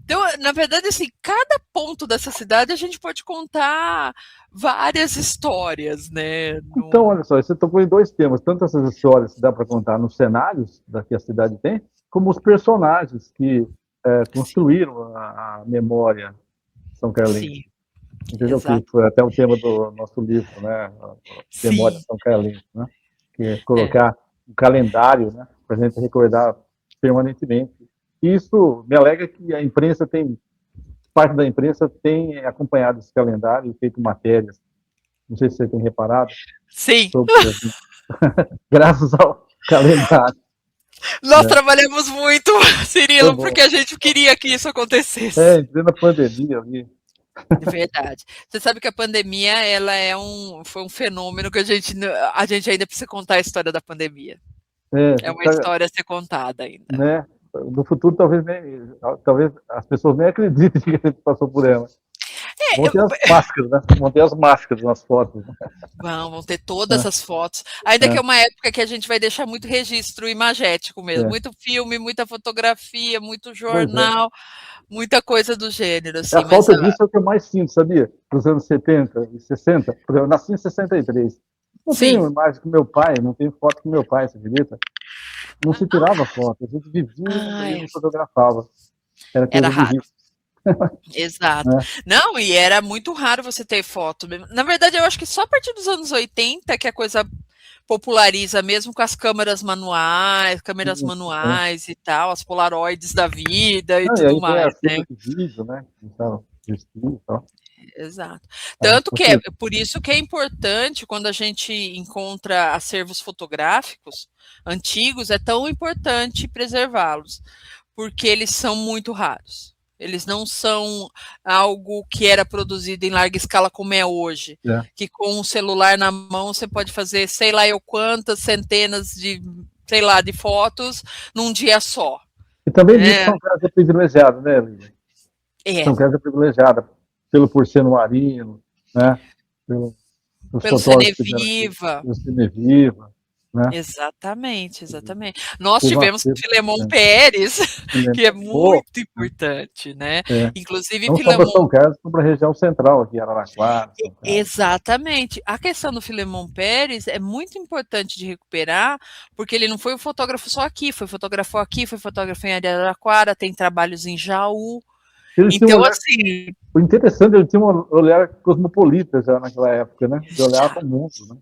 Então, na verdade, assim, cada ponto dessa cidade a gente pode contar várias histórias, né? Então, olha só, você tocou em dois temas, tanto essas histórias que dá para contar nos cenários que a cidade tem, como os personagens que construíram a memória são carlense. Entendeu? Exato. Que foi até o tema do nosso livro, né? Memória São Carlense, né? Que é colocar um calendário, né? Para a gente recordar permanentemente. E isso me alega que a imprensa parte da imprensa tem acompanhado esse calendário e feito matérias. Não sei se você tem reparado. Sim. Graças ao calendário. Nós trabalhamos muito, Cirilo, porque a gente queria que isso acontecesse. Em plena pandemia ali. Verdade. Você sabe que a pandemia foi um fenômeno que a gente ainda precisa contar a história da pandemia. É uma história a ser contada ainda. Né? No futuro, talvez as pessoas nem acreditem que a gente passou por ela. Vão ter as máscaras, né? Vão ter as máscaras nas fotos. Né? Vão ter todas as fotos. Ainda que é uma época que a gente vai deixar muito registro imagético mesmo. Muito filme, muita fotografia, muito jornal, muita coisa do gênero. Assim, a falta disso é o que eu mais sinto, sabia? Nos anos 70 e 60. Eu nasci em 63. Não tenho imagem com meu pai, não tenho foto com meu pai, você acredita? Não se tirava foto, a gente vivia e fotografava. Era raro. Exato. Não, e era muito raro você ter foto. Na verdade, eu acho que só a partir dos anos 80 que a coisa populariza mesmo com as câmeras manuais e tal, as polaroides da vida e Não, e tudo aí tem mais, as né? fitas de vídeo, né? Então, e tal. Exato. Então, Tanto que é por isso que é importante quando a gente encontra acervos fotográficos antigos, é tão importante preservá-los, porque eles são muito raros. Eles não são algo que era produzido em larga escala como é hoje, que com um celular na mão você pode fazer sei lá eu quantas centenas de, sei lá, de fotos num dia só. E também nisso são casas privilegiadas, né, Lívia? São casas privilegiadas, por ser no Marino, né? Pelo Ceneviva. Pelo Ceneviva, né? Exatamente. Nós tivemos Filemon Pérez, que é muito importante, né? Inclusive, não só para São Carlos, como para a região central, aqui, Araraquara. Exatamente. A questão do Filemon Pérez é muito importante de recuperar, porque ele não foi um fotógrafo só aqui, foi fotógrafo em Araraquara, tem trabalhos em Jaú. Então, assim. O interessante, ele tinha um olhar cosmopolita já naquela época, né? Ele olhava para o mundo, né?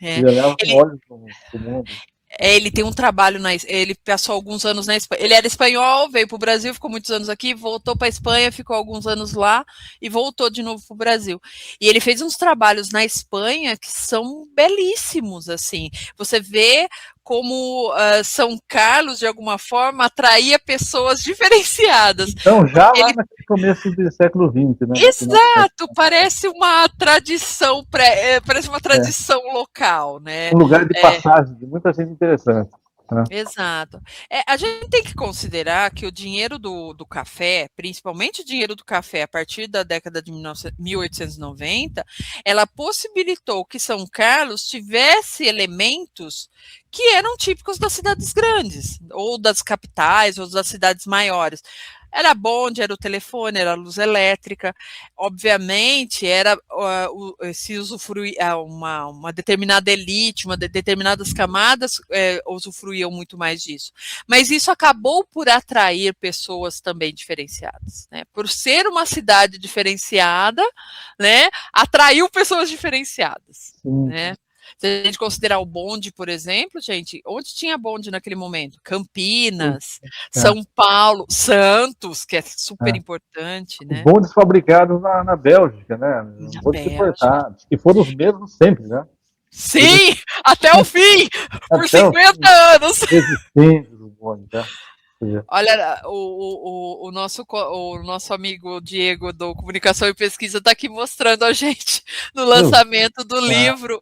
Ele olhava com olhos para o mundo. Ele tem um trabalho ele passou alguns anos na Espanha. Ele era espanhol, veio para o Brasil, ficou muitos anos aqui, voltou para a Espanha, ficou alguns anos lá e voltou de novo para o Brasil. E ele fez uns trabalhos na Espanha que são belíssimos, assim. Você vê como São Carlos, de alguma forma, atraía pessoas diferenciadas. Então, já lá no começo do século XX, né? Exato, parece uma tradição, parece uma tradição local, né? Um lugar de passagem de muita gente interessante. Né? Exato. A gente tem que considerar que o dinheiro do café, principalmente o dinheiro do café a partir da década de 1890, ela possibilitou que São Carlos tivesse elementos que eram típicos das cidades grandes, ou das capitais, ou das cidades maiores. Era bonde, era o telefone, era a luz elétrica. Obviamente, se usufruía uma determinada elite, determinadas camadas usufruíam muito mais disso. Mas isso acabou por atrair pessoas também diferenciadas, né? Por ser uma cidade diferenciada, né? Atraiu pessoas diferenciadas, né? Se a gente considerar o bonde, por exemplo, gente, onde tinha bonde naquele momento? Campinas, São Paulo, Santos, que é super importante, né? Bondes fabricados na Bélgica, né? Bondes importados, que foram os mesmos sempre, né? Sim, até o fim, por 50 anos. Resistentes os bondes, né? Olha, o nosso amigo Diego do Comunicação e Pesquisa está aqui mostrando a gente no lançamento do livro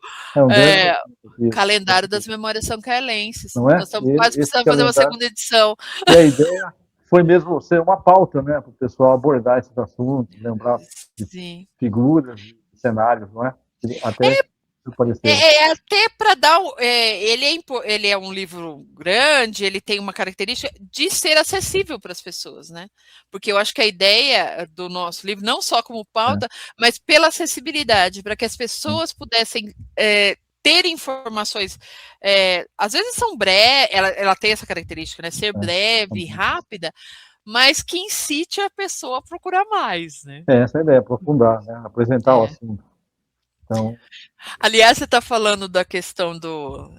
Calendário das Memórias São-Carlenses. Não é? Nós estamos quase precisando fazer uma segunda edição. E a ideia foi mesmo ser uma pauta, né, para o pessoal abordar esses assuntos, lembrar de figuras, de cenários, não é? Até até para dar. Ele é um livro grande, ele tem uma característica de ser acessível para as pessoas, né? Porque eu acho que a ideia do nosso livro, não só como pauta, mas pela acessibilidade, para que as pessoas pudessem ter informações. Às vezes são breves, ela tem essa característica, né? Ser breve, rápida, mas que incite a pessoa a procurar mais, né? Essa é a ideia, aprofundar, né? Apresentar o assunto. Então... Aliás, você está falando da questão do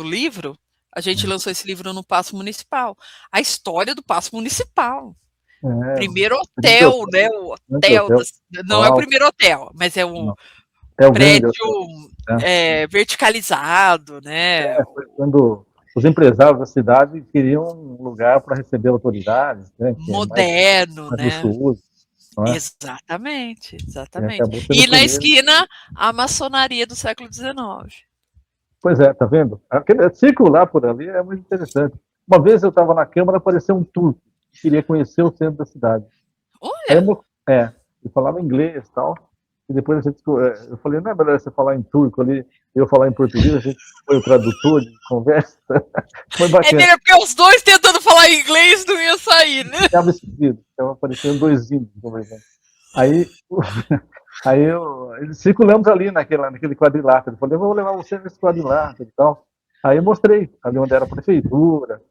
livro. A gente lançou esse livro no Paço Municipal. A história do Paço Municipal. Primeiro hotel, né? O hotel. Não é o primeiro hotel, mas é um prédio verticalizado, né? Foi quando os empresários da cidade queriam um lugar para receber autoridades, né? Moderno, mais né? luxuoso. É? Exatamente. E na esquina, a maçonaria do século XIX. Pois é, tá vendo? Circular por ali é muito interessante. Uma vez eu estava na Câmara, apareceu um turco que queria conhecer o centro da cidade. Olha! Ele falava inglês e tal. E depois eu falei, não é melhor você falar em turco ali, eu falar em português, a gente foi o tradutor de conversa. Foi bacana. É melhor, porque os dois tentando falar inglês não ia sair, né? Estava esquisito, estava aparecendo dois índios conversando. Circulamos ali naquele quadrilátero. Eu falei, vou levar você nesse quadrilátero e tal. Aí eu mostrei ali onde era a prefeitura,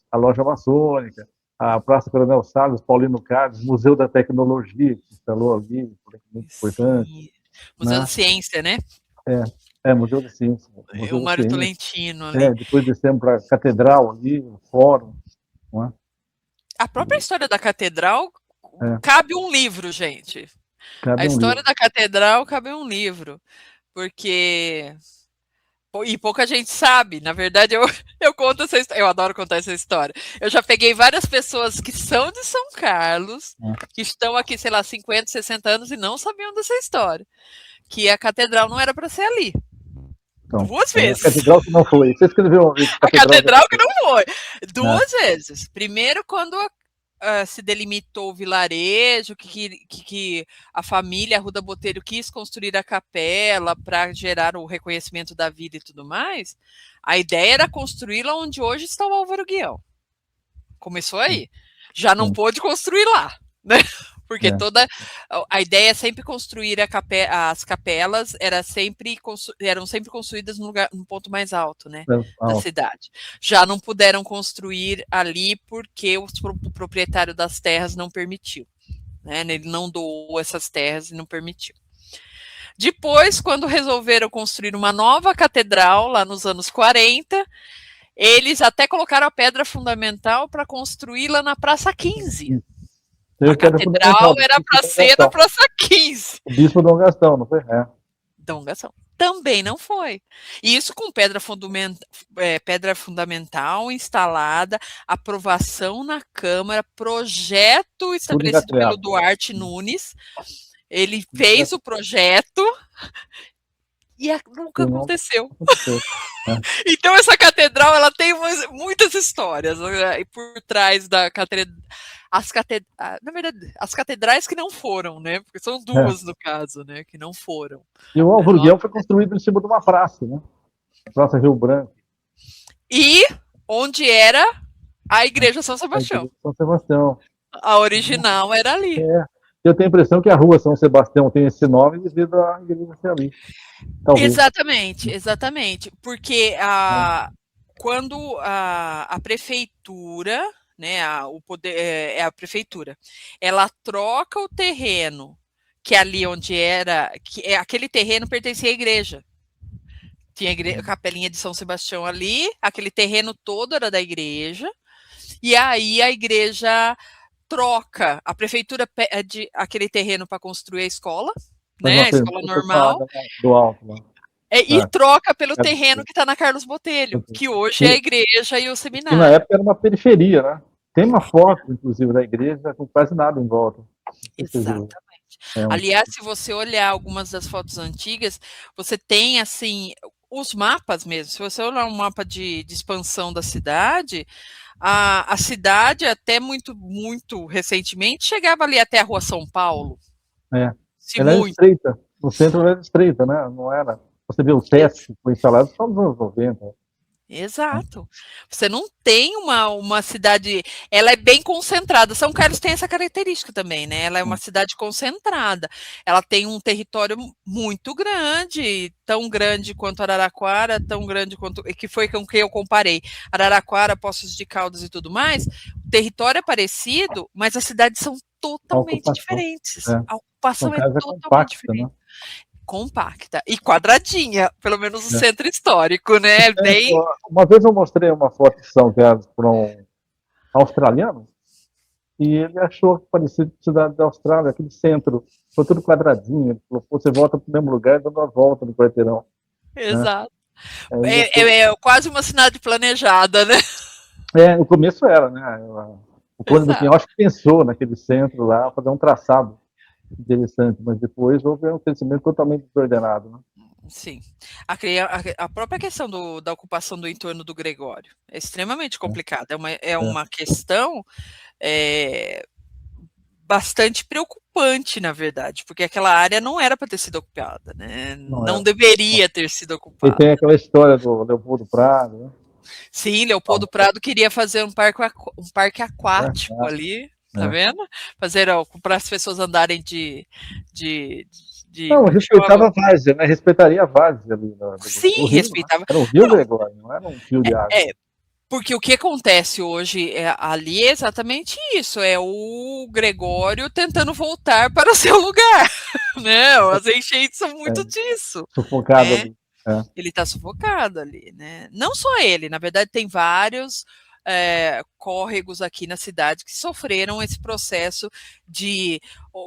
a loja maçônica, a Praça Coronel Salles, Paulino Carlos, Museu da Tecnologia, que instalou ali, muito importante. Museu da Ciência, né? Museu da Ciência. O Mário Tolentino ali. Depois descemos para a Catedral ali, o Fórum. Não é? A própria história da Catedral cabe um livro, gente. A história da Catedral cabe um livro. Porque... E pouca gente sabe. Na verdade, eu conto essa história. Eu adoro contar essa história. Eu já peguei várias pessoas que são de São Carlos, que estão aqui, sei lá, 50, 60 anos e não sabiam dessa história. Que a Catedral não era para ser ali. Então, 2 vezes. A Catedral que não foi. Você escreveu uma vez. A Catedral que não foi. 2 vezes. Primeiro, quando se delimitou o vilarejo, que a família Arruda Botelho quis construir a capela para gerar o reconhecimento da vida e tudo mais, a ideia era construí-la onde hoje está o Álvaro Guião. Começou aí. Já não pôde construir lá, né? Porque toda a ideia é sempre construir as capelas eram sempre construídas no ponto mais alto, né, da cidade. Já não puderam construir ali porque o proprietário das terras não permitiu, né? Ele não doou essas terras e não permitiu. Depois, quando resolveram construir uma nova catedral lá nos anos 40, eles até colocaram a pedra fundamental para construí-la na Praça 15. A catedral era para ser na Praça 15. O bispo Dom Gastão, não foi? Dom Gastão. Também não foi. Isso com pedra fundamental instalada, aprovação na Câmara, projeto estabelecido pelo Duarte Nunes. Ele fez o projeto e nunca aconteceu. Então essa catedral ela tem muitas histórias, né, por trás da catedral. Na verdade, as catedrais que não foram, né? Porque são 2 no caso, né? Que não foram. E o Álvaro Guião foi construído em cima de uma praça, né? Praça Rio Branco. E onde era a Igreja São Sebastião. São Sebastião. A original era ali. Eu tenho a impressão que a rua São Sebastião tem esse nome devido à igreja ser ali. Talvez. Exatamente. Porque quando a prefeitura, né, a prefeitura, ela troca o terreno que ali onde era, aquele terreno pertencia à igreja. Tinha a capelinha de São Sebastião ali, aquele terreno todo era da igreja, e aí a igreja troca, a prefeitura pede aquele terreno para construir a escola, né, a escola normal, do alto, né? E troca pelo terreno que está na Carlos Botelho, que hoje é a igreja e o seminário. E na época era uma periferia, né? Tem uma foto, inclusive, da igreja com quase nada em volta. Exatamente. Aliás, se você olhar algumas das fotos antigas, você tem, assim, os mapas mesmo. Se você olhar um mapa de expansão da cidade, a cidade, até muito, muito recentemente, chegava ali até a Rua São Paulo. Ela era estreita. No centro era estreita, né? Não era... Você vê o teste que foi instalado só nos anos 90. Exato. Você não tem uma cidade... Ela é bem concentrada. São Carlos tem essa característica também, né? Ela é uma cidade concentrada. Ela tem um território muito grande, tão grande quanto Araraquara, tão grande quanto... que foi com quem eu comparei. Araraquara, Poços de Caldas e tudo mais. O território é parecido, mas as cidades são totalmente diferentes. A ocupação é totalmente diferente. Né? Compacta e quadradinha, pelo menos o centro histórico, né? Bem... Uma vez eu mostrei uma foto de São Carlos para um australiano e ele achou que parecia cidade da Austrália, aquele centro, foi tudo quadradinho. Ele falou: você volta para o mesmo lugar dando uma volta no quarteirão. Exato. Né? É quase uma cidade planejada, né? No começo era, né? O Cone do Pinhal acho que pensou naquele centro lá, fazer um traçado interessante, mas depois houve um crescimento totalmente desordenado, né? Sim. A própria questão da ocupação do entorno do Gregório é extremamente complicada. É uma questão bastante preocupante, na verdade, porque aquela área não era para ter sido ocupada, né? Não deveria ter sido ocupada. E tem aquela história do Leopoldo Prado, né? Sim, Leopoldo Prado queria fazer um parque aquático ali. Tá vendo? Para as pessoas andarem não, respeitava a várzea, né? Respeitaria a várzea ali. Sim, respeitava. Né? Era um rio Gregório, não era um fio de água. Porque o que acontece hoje ali é exatamente isso, é o Gregório tentando voltar para o seu lugar, né? As enchentes são muito disso. Sufocado ali. Ele está sufocado ali, né? Não só ele, na verdade tem vários córregos aqui na cidade que sofreram esse processo de,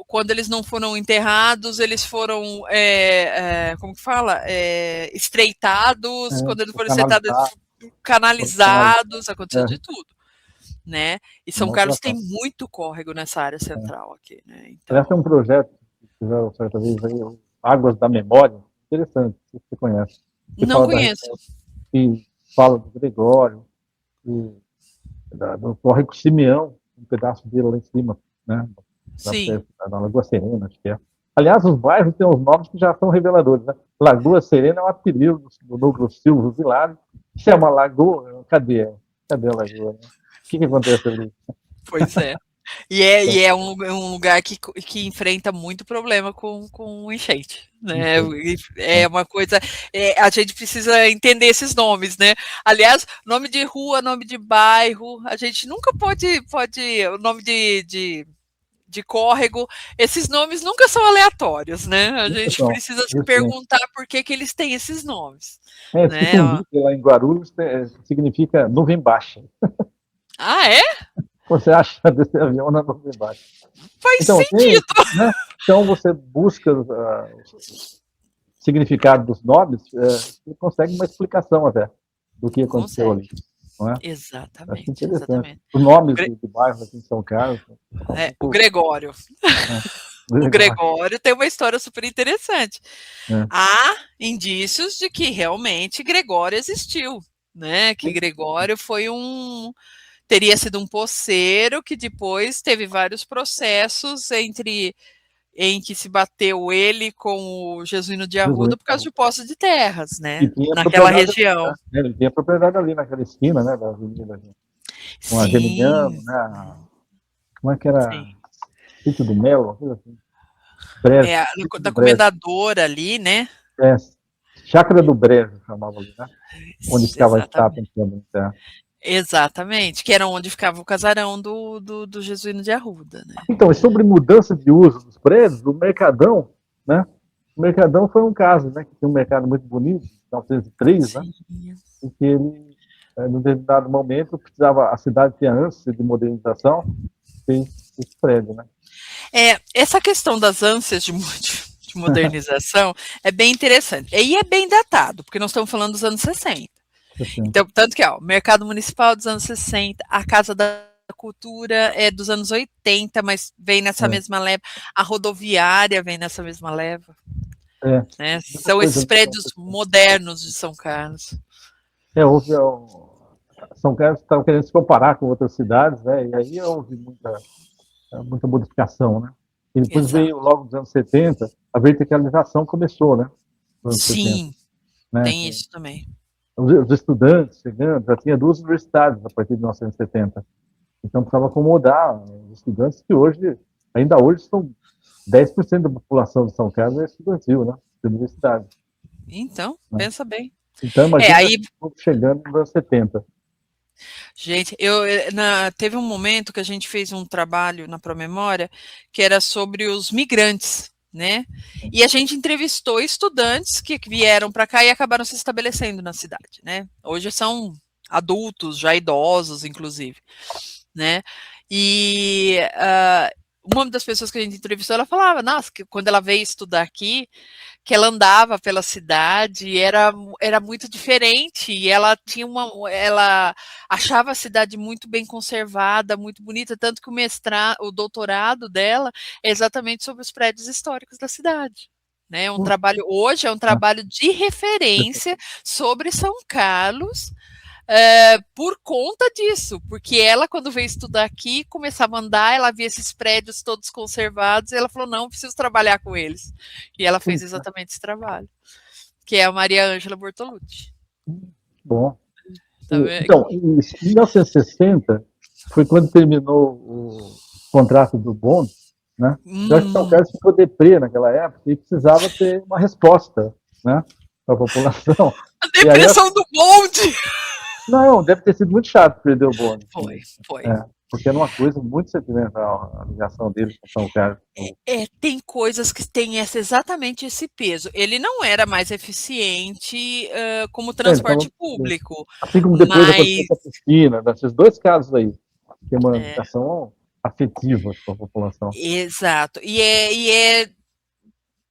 quando eles não foram enterrados, eles foram, como que fala? Estreitados, quando eles foram canalizados, aconteceu de tudo, né? E São Carlos tem muito córrego nessa área central aqui, né? Então... Parece um projeto que fizeram certa vez aí, Águas da Memória, interessante, se você conhece. Não conheço. Que fala do Gregório, do córrego Simeão, um pedaço dele lá em cima, né? Sim. Na Lagoa Serena, acho que é. Aliás, os bairros têm uns nomes que já são reveladores, né? Lagoa Serena é um apelido do núcleo Silvio Vilar. Se é uma lagoa, cadê a lagoa? Né? O que acontece ali? Pois é. E é um lugar que enfrenta muito problema com enchente, né? É uma coisa... a gente precisa entender esses nomes, né? Aliás, nome de rua, nome de bairro, a gente nunca pode o nome de córrego, esses nomes nunca são aleatórios, né? A gente precisa se perguntar por que eles têm esses nomes. Né? Lá em Guarulhos significa nuvem baixa. Ah, é? Você acha desse avião na nuvem baixa. Faz sentido! Né? Então você busca o significado dos nomes e consegue uma explicação até do que aconteceu ali. Não é? Exatamente. Os nomes de bairros aqui em São Carlos. O Gregório. O Gregório tem uma história super interessante. Há indícios de que realmente Gregório existiu, né? Que Gregório foi teria sido um poceiro que depois teve vários processos em que se bateu ele com o Jesuíno de Arruda por causa de posse de terras, né? Naquela região. Ele tinha propriedade ali naquela esquina, né, da avenida. Com a Geminiano, né? Como é que era? Sítio do Melo, coisa assim. Da Comendadora ali, né? Chácara do Brejo, chamava ali, né? Onde ficava a estátua antigamente. Exatamente, que era onde ficava o casarão do Jesuíno de Arruda, né? Então, e sobre mudança de uso dos prédios, o Mercadão, né? O Mercadão foi um caso, né? Que tem um mercado muito bonito, em 1903, né? Em que ele, num determinado momento, a cidade tinha ânsia de modernização, fez esse prédio, né? Essa questão das ânsias de modernização é bem interessante. E é bem datado, porque nós estamos falando dos anos 60. Então, tanto que, o Mercado Municipal dos anos 60, a Casa da Cultura é dos anos 80, mas vem nessa mesma leva. A rodoviária vem nessa mesma leva. Né? São esses prédios modernos de São Carlos. São Carlos estava querendo se comparar com outras cidades, né? E aí houve muita modificação, né? E depois veio, logo nos anos 70, a verticalização começou, né? Sim, 70, né? Tem isso também. Os estudantes chegando, já tinha 2 universidades a partir de 1970. Então precisava acomodar os estudantes que ainda hoje são 10% da população de São Carlos é estudantil, né? De universidade. Então, pensa bem. Então, imagina chegando nos anos 70. Gente, teve um momento que a gente fez um trabalho na Promemória que era sobre os migrantes, né? E a gente entrevistou estudantes que vieram para cá e acabaram se estabelecendo na cidade, né? Hoje são adultos, já idosos, inclusive, né? E uma das pessoas que a gente entrevistou, ela falava, nossa, que quando ela veio estudar aqui, que ela andava pela cidade e era muito diferente, e ela achava a cidade muito bem conservada, muito bonita, tanto que o doutorado dela é exatamente sobre os prédios históricos da cidade. Né? Hoje é um trabalho de referência sobre São Carlos, por conta disso, porque ela, quando veio estudar aqui, começava a andar, ela via esses prédios todos conservados, e ela falou, não, preciso trabalhar com eles. E ela fez exatamente esse trabalho, que é a Maria Ângela Bortolucci. Bom. Então, em 1960, foi quando terminou o contrato do bonde, né? Eu acho que São Carlos ficou deprê naquela época e precisava ter uma resposta, né, para a população. A depressão do bonde! Não, deve ter sido muito chato perder o bonde. Foi. Porque era uma coisa muito sentimental, a ligação dele com São Carlos. Tem coisas que têm exatamente esse peso. Ele não era mais eficiente como Ele falou, transporte público, assim como depois aconteceu mas com a piscina, desses dois casos aí, que é uma é, ligação afetiva com a população. exato.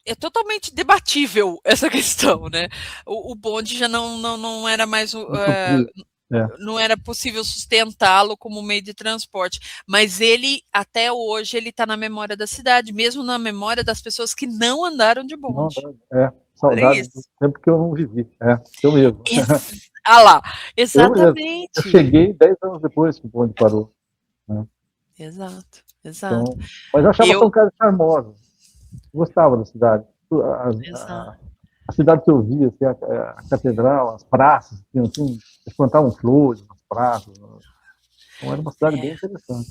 É totalmente debatível essa questão, né? O bonde já não era mais Não supria. É. não era possível sustentá-lo como meio de transporte, mas ele até hoje ele está na memória da cidade, mesmo na memória das pessoas que não andaram de Não, bonde. Olha saudade do isso. tempo que eu não vivi. Eu mesmo. Ah lá, Eu mesmo. Eu exatamente. cheguei 10 anos depois que o bonde parou. Né? Exato, exato. Então, mas eu achava Eu, São Carlos charmosa. Gostava da cidade. exato. A cidade que eu via, assim, a catedral, as praças, tinham, assim, eles plantavam flores nas praças. Então era uma cidade bem interessante.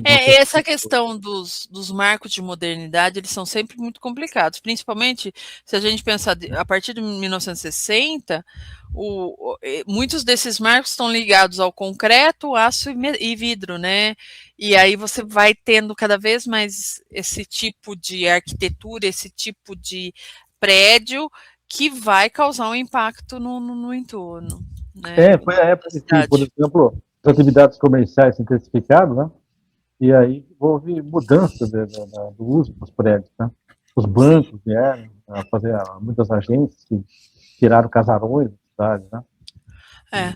Essa questão dos marcos de modernidade, eles são sempre muito complicados, principalmente se a gente pensar a partir de 1960, muitos desses marcos estão ligados ao concreto, aço e vidro, né? E aí você vai tendo cada vez mais esse tipo de arquitetura, esse tipo de prédio que vai causar um impacto no entorno, né? Foi a Da época que, por cidade. exemplo, as atividades comerciais se intensificaram, né? E aí houve mudança do uso dos prédios, né? Os Sim. bancos vieram a fazer muitas agências que tiraram casarões da cidade, né? É.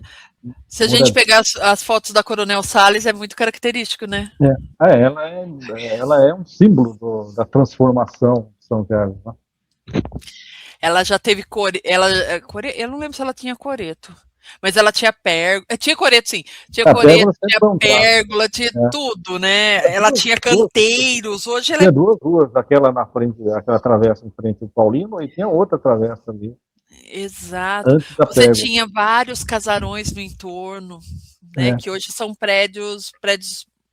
Se a gente Moradia. pegar as fotos da Coronel Salles, é muito característico, né? Ela é um símbolo da transformação de São Carlos, né? Ela já teve eu não lembro se ela tinha coreto, mas ela tinha pérgola, tinha coreto sim, tinha A coreto, pérgola sempre tinha foi um clássico. pérgola, tinha Né? tudo, né? Tinha Ela tinha canteiros, hoje ela é tinha duas ruas, aquela na frente, aquela travessa em frente ao Paulino, e tinha outra travessa ali, exato. antes da Você pérgola. tinha vários casarões no entorno, né? É. Que hoje são prédios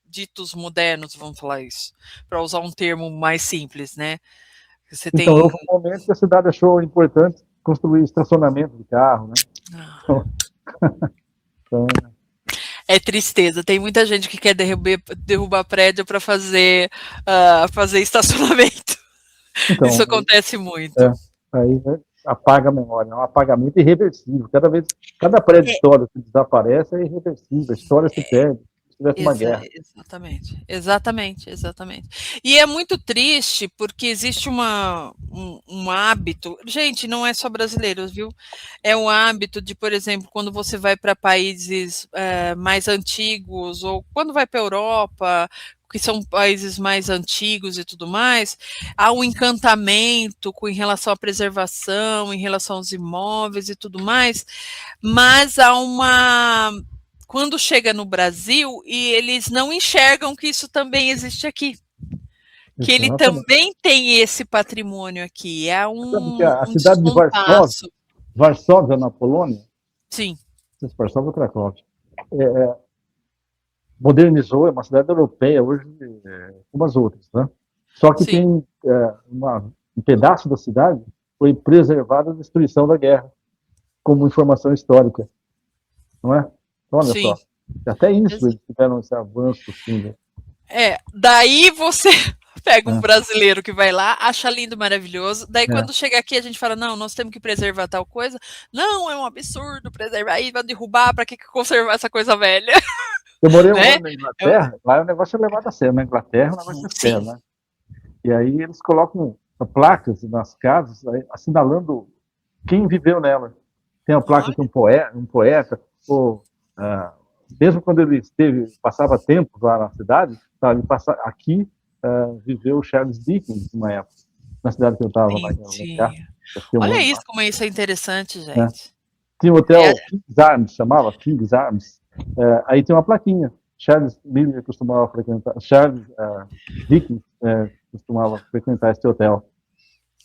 ditos modernos, vamos falar isso, para usar um termo mais simples, né? Você Então, tem houve um momento que a cidade achou importante construir estacionamento de carro, né? Então, é tristeza. Tem muita gente que quer derrubar prédio para fazer estacionamento. Isso então acontece muito. é, aí apaga a memória, é um apagamento irreversível. Cada prédio É, histórico que desaparece é irreversível, a história se perde, se tivesse uma guerra. exatamente, exatamente, exatamente. E é muito triste porque existe um hábito, gente, não é só brasileiros, viu? É um hábito de, por exemplo, quando você vai para países mais antigos ou quando vai para a Europa, que são países mais antigos e tudo mais, há um encantamento em relação à preservação, em relação aos imóveis e tudo mais, mas há quando chega no Brasil e eles não enxergam que isso também existe aqui, que ele Exatamente. também tem esse patrimônio aqui, é Sabe que a um cidade de descompasso. Varsóvia, na Polônia, Sim, não sei se Varsóvia ou Cracóvia, modernizou, é uma cidade europeia hoje, como as outras, né? Só que sim, tem um pedaço da cidade foi preservado da destruição da guerra, como informação histórica, não é? Olha sim. só, até isso eles tiveram esse avanço, assim, né? Daí você pega um É, brasileiro que vai lá, acha lindo, maravilhoso. Daí é. quando chega aqui a gente fala, não, nós temos que preservar tal coisa. Não, é um absurdo preservar, aí vai derrubar, para que conservar essa coisa velha? Eu morei um Né? ano na Inglaterra, lá o negócio é levado a sério. Na Inglaterra o negócio é sério, Sim. né? E aí eles colocam placas nas casas assinalando quem viveu nela. Tem a placa Olha, que um poeta ou mesmo quando ele passava tempo lá na cidade, tá, aqui viveu Charles Dickens uma época, na cidade que eu estava, lá em Lancaster, entendi. fiquei um Olha ano isso, lá. como isso é interessante, Né? gente. Tinha o É, hotel King's Arms, chamava King's Arms. Aí tem uma plaquinha. Charles Miller costumava frequentar, Charles Dickens costumava frequentar esse hotel.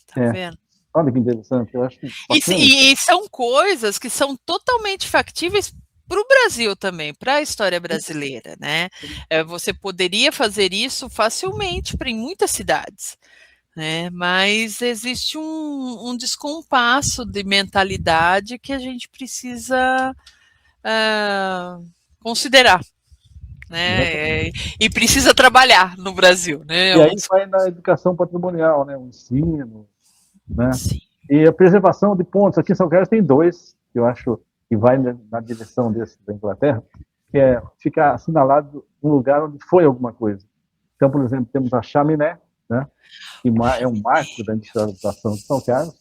tá vendo? Olha que interessante, eu acho bacana isso. E são coisas que são totalmente factíveis para o Brasil também, para a história brasileira, né? Você poderia fazer isso facilmente em muitas cidades, né? Mas existe um descompasso de mentalidade que a gente precisa considerar. né? E precisa trabalhar no Brasil, né? E aí vai na educação patrimonial, né? O ensino, né? Sim. E a preservação de pontos. Aqui em São Carlos tem dois, que eu acho que vai na direção desse da Inglaterra, que é ficar assinalado um lugar onde foi alguma coisa. Então, por exemplo, temos a chaminé, né? Que é um marco da industrialização de São Carlos,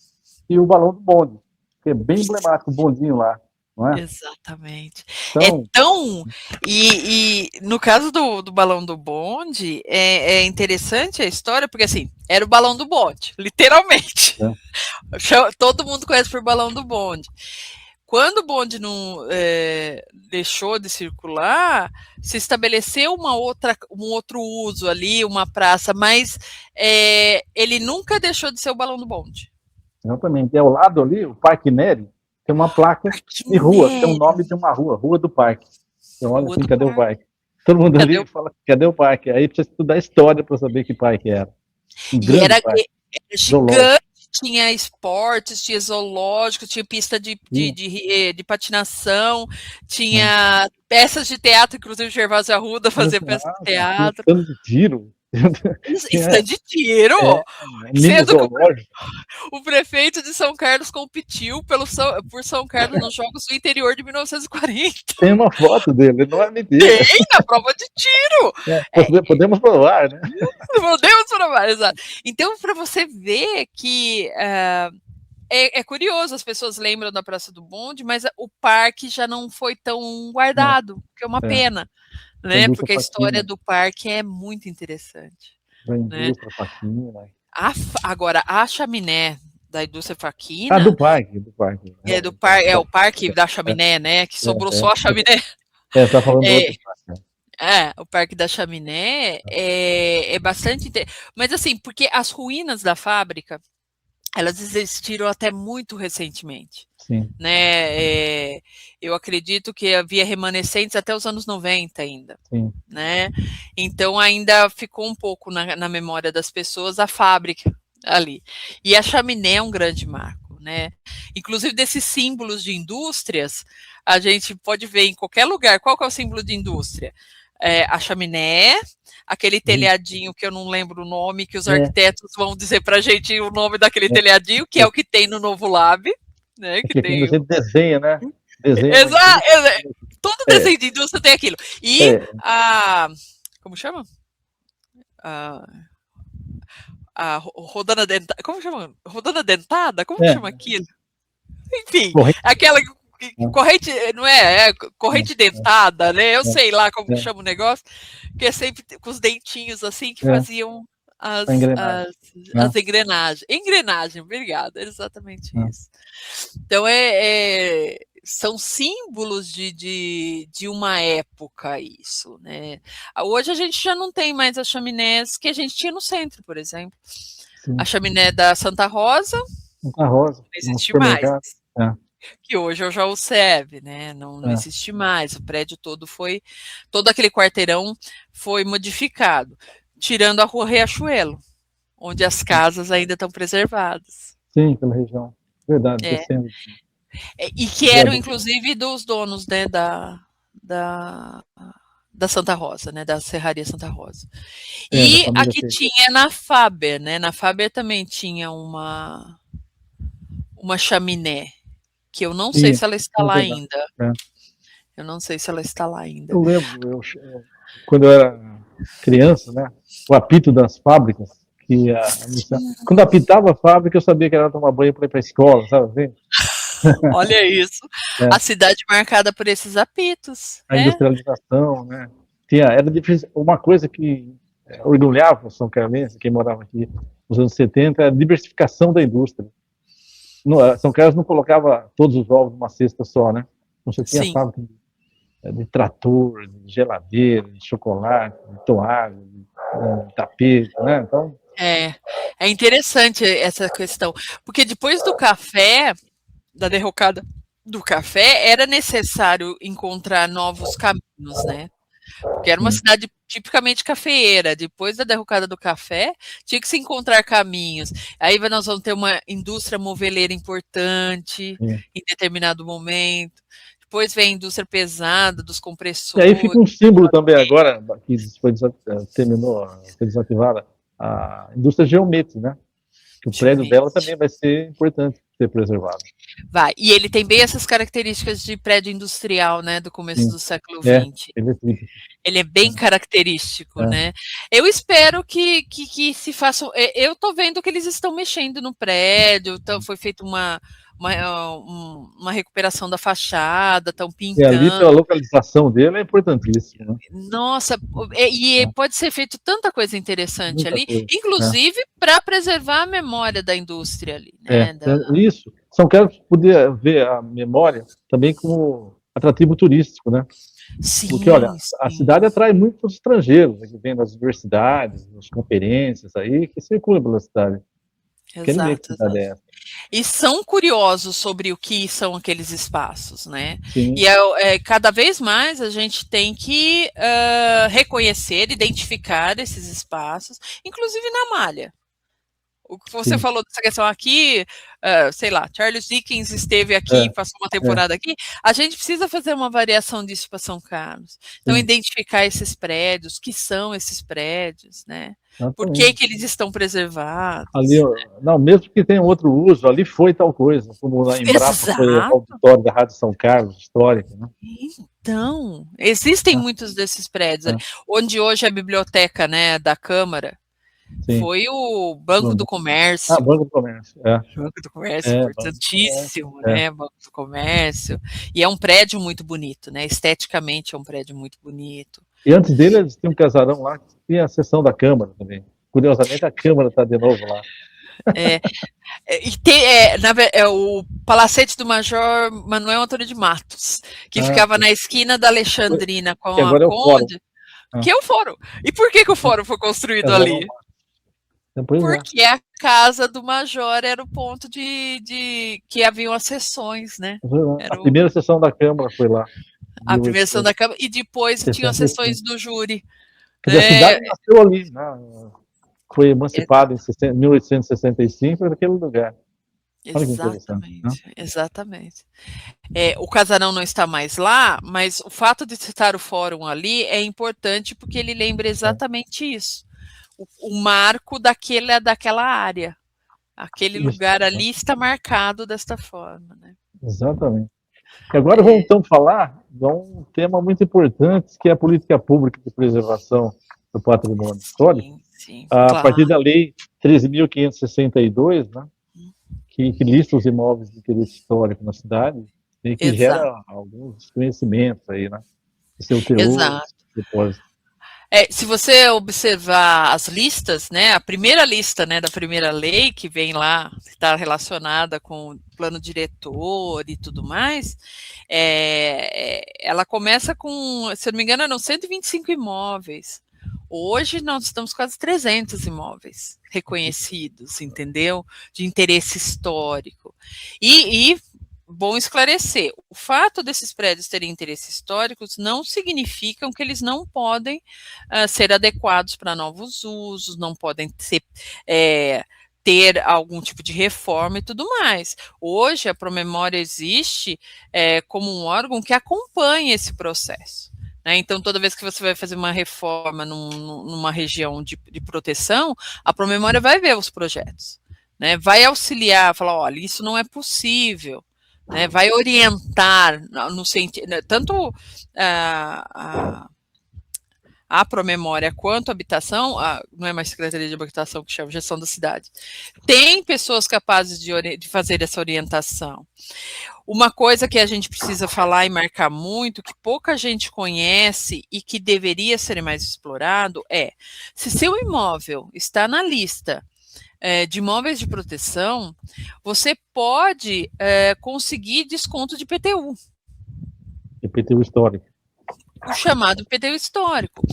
e o balão do bonde, que é bem emblemático, o bondinho lá, não é? Exatamente. Então, É tão. E no caso do balão do bonde, é interessante a história, porque assim, era o balão do bonde, literalmente. É. Todo mundo conhece por balão do bonde. Quando o bonde não deixou de circular, se estabeleceu um outro uso ali, uma praça, mas ele nunca deixou de ser o balão do bonde. exatamente. É ao lado ali, o Parque Nery, tem uma placa de rua, tem um nome de uma rua, Rua do Parque. Então, olha assim, cadê o parque? Todo mundo ali fala, cadê o parque? Aí precisa estudar história para saber que parque era. E era gigante, tinha esportes, tinha zoológico, tinha pista de patinação, tinha peças de teatro, inclusive o Gervásio Arruda fazia peça de teatro. Stand de tiro. Stand de tiro! Sendo que o prefeito de São Carlos competiu por São Carlos nos Jogos do Interior de 1940. Tem uma foto dele, não é mentira. Tem na prova de tiro! Podemos provar, né? Podemos provar, exato. Então, para você ver que é curioso, as pessoas lembram da Praça do Bonde, mas o parque já não foi tão guardado, que é uma pena, né? Porque a história do parque é muito interessante. Da indústria faquina. Agora, a chaminé da indústria faquina. Ah, do parque. É o parque da chaminé, né? Que sobrou só a chaminé. Tá falando do outro parque. O Parque da Chaminé é bastante interessante. Mas assim, porque as ruínas da fábrica, elas existiram até muito recentemente. Sim. Né? Eu acredito que havia remanescentes até os anos 90 ainda. Sim. Né? Então ainda ficou um pouco na memória das pessoas a fábrica ali. E a chaminé é um grande marco. Né? Inclusive desses símbolos de indústrias, a gente pode ver em qualquer lugar. Qual que é o símbolo de indústria? A chaminé, aquele telhadinho que eu não lembro o nome, que os arquitetos vão dizer para a gente o nome daquele telhadinho, que é o que tem no Novo Lab. Né, que tem... a gente desenha, né? Exato. Todo desenho de indústria tem aquilo. E a... Como chama? A rodana dentada. Como chama? Rodana dentada? Como chama aquilo? Enfim, aquela... Corrente, não é? Corrente dentada, né? Eu sei lá como chama o negócio, que é sempre com os dentinhos assim que faziam as engrenagens. Engrenagem, obrigada, exatamente isso. Então, são símbolos de uma época isso, né? Hoje a gente já não tem mais as chaminés que a gente tinha no centro, por exemplo. Sim. A chaminé da Santa Rosa não existe mais. Que hoje é o Jaú Sebe, né? Não existe mais. O prédio todo aquele quarteirão foi modificado, tirando a Rua Riachuelo, onde as casas ainda estão preservadas. Sim, pela região. Verdade, descendo. E que eram, inclusive, dos donos, né, da Santa Rosa, né, da Serraria Santa Rosa. E aqui tinha na Faber, né? Na Faber também tinha uma chaminé, que eu não sei se ela está lá ainda. Eu não sei se ela está lá ainda. Eu lembro, quando eu era criança, né, o apito das fábricas, que quando apitava a fábrica, eu sabia que era tomar banho para ir para a escola, sabe? Olha isso. A cidade marcada por esses apitos. A industrialização, né? Era difícil. Uma coisa que orgulhava o São Carlense, quem morava aqui nos anos 70, era a diversificação da indústria. São Carlos não colocava todos os ovos numa cesta só, né? Você tinha fábrica de trator, de geladeira, de chocolate, de toalha, de tapete, né? Então... É interessante essa questão, porque depois do café, da derrocada do café, era necessário encontrar novos caminhos, né? Porque era uma cidade tipicamente cafeeira. Depois da derrocada do café, tinha que se encontrar caminhos. Aí nós vamos ter uma indústria moveleira importante em determinado momento. depois vem a indústria pesada, dos E compressores. aí fica um símbolo também agora, que terminou, foi desativada, a indústria Geometri, né? Que o prédio dela também vai ser importante ser preservado. Vai. E ele tem bem essas características de prédio industrial, né, do começo Sim. do século É, XX. ele é típico. Ele é bem característico, É. né? Eu espero que se façam. Eu tô vendo que eles estão mexendo no prédio, então foi feita uma recuperação da fachada, estão E ali, pela pintando. localização dele, é importantíssimo, né? Nossa, É, pode ser feito tanta coisa interessante muita ali, coisa. inclusive para preservar a memória da indústria ali, né? Isso. São Carlos poder ver a memória também como atrativo turístico, né? Porque, olha, Sim, a sim. cidade atrai muitos estrangeiros, né, que vêm das universidades, das conferências aí, que circulam pela cidade. Querem ver que Exato, cidade exato. é essa. E são curiosos sobre o que são aqueles espaços, né? Sim, E cada vez mais a gente tem que reconhecer, identificar esses espaços, inclusive na malha. O que você sim. falou dessa questão aqui, sei lá, Charles Dickens esteve aqui, É, passou uma é, temporada aqui, a gente precisa fazer uma variação disso para São Carlos. Então, sim. identificar esses prédios, o que são esses prédios, né? Por que Exatamente. eles estão Ali, preservados? ó, não, mesmo que tenha outro uso, ali foi tal coisa, como na Embrapa foi o Exato. auditório da Rádio São Carlos, histórico, né? Então, existem É, muitos desses prédios ali, é, onde hoje é a biblioteca, né, da Câmara, sim. foi o Banco do Ah, Comércio. Banco do Comércio. Banco do Comércio, Banco do Comércio. importantíssimo, né, Banco do Comércio. E é um prédio muito bonito, né, esteticamente é um prédio muito bonito. E antes dele, eles tinham um casarão lá, que tinha a sessão da Câmara também. Curiosamente, a Câmara está de novo lá. É, o Palacete do Major Manuel Antônio de Matos, que Ah, ficava na esquina da Alexandrina que com a agora é o fórum. Conde, que é o fórum. E por que o fórum foi construído Casarão ali? lá. Pois é. Porque a casa do Major era o ponto que haviam as sessões, né? A Era primeira sessão da Câmara foi lá, em a primeira sessão da Câmara, e depois tinham as 1865. sessões do júri. Quer dizer, a Né? cidade nasceu ali, né? Foi emancipada em 1865 naquele lugar. Olha que interessante, né? Exatamente, exatamente. O casarão não está mais lá, mas o fato de citar o fórum ali é importante porque ele lembra É, exatamente isso. O marco daquela área. Aquele isso, lugar né? ali está marcado desta forma, né? Exatamente. E agora vamos então falar de um tema muito importante, que é a política pública de preservação do patrimônio histórico, Sim, sim, a claro. partir da Lei 13.562, né, que lista os imóveis de interesse histórico na cidade e que Exato. gera alguns conhecimentos aí, né? Seu teor, Exato. depósito. Se você observar as listas, né, a primeira lista, né, da primeira lei que vem lá, que está relacionada com o plano diretor e tudo mais, ela começa com, se eu não me engano, eram 125 imóveis. Hoje nós estamos quase 300 imóveis reconhecidos, entendeu? De interesse histórico. E bom esclarecer, o fato desses prédios terem interesses históricos não significa que eles não podem ser adequados para novos usos, não podem ser, ter algum tipo de reforma e tudo mais. Hoje a Promemória existe como um órgão que acompanha esse processo. Então, toda vez que você vai fazer uma reforma numa região de proteção, a Promemória vai ver os projetos, né? Vai auxiliar, falar, olha, isso não é possível, né? Vai orientar no sentido, né? Tanto a Promemória quanto a habitação, não é mais Secretaria de Habitação que chama, gestão da cidade, tem pessoas capazes de fazer essa orientação. Uma coisa que a gente precisa falar e marcar muito, que pouca gente conhece e que deveria ser mais explorado, se seu imóvel está na lista de imóveis de proteção, você pode conseguir desconto de IPTU. IPTU histórico. O chamado IPTU histórico.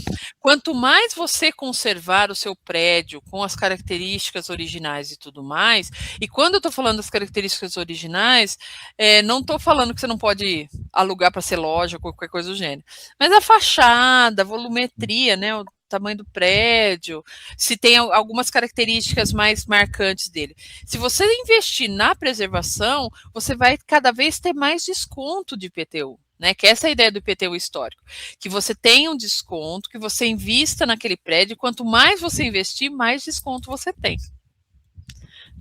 Quanto mais você conservar o seu prédio com as características originais e tudo mais, e quando eu estou falando das características originais, não estou falando que você não pode alugar para ser loja ou qualquer coisa do gênero, mas a fachada, a volumetria, né, o tamanho do prédio, se tem algumas características mais marcantes dele. Se você investir na preservação, você vai cada vez ter mais desconto de IPTU. né? Que essa é a ideia do IPTU histórico, que você tenha um desconto, que você invista naquele prédio, quanto mais você investir, mais desconto você tem.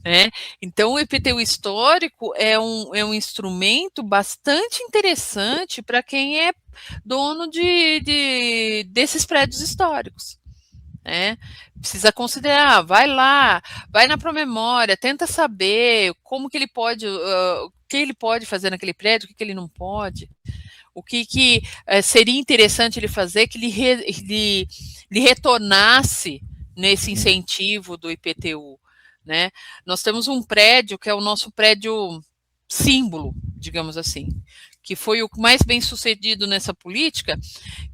Né? Então, o IPTU histórico é um instrumento bastante interessante para quem é dono desses prédios históricos. Né? Precisa considerar, vai lá, vai na Promemória, tenta saber como que ele pode, o que ele pode fazer naquele prédio, o que ele não pode, o que seria interessante ele fazer que lhe retornasse nesse incentivo do IPTU. Né? Nós temos um prédio que é o nosso prédio símbolo, digamos assim, que foi o mais bem sucedido nessa política,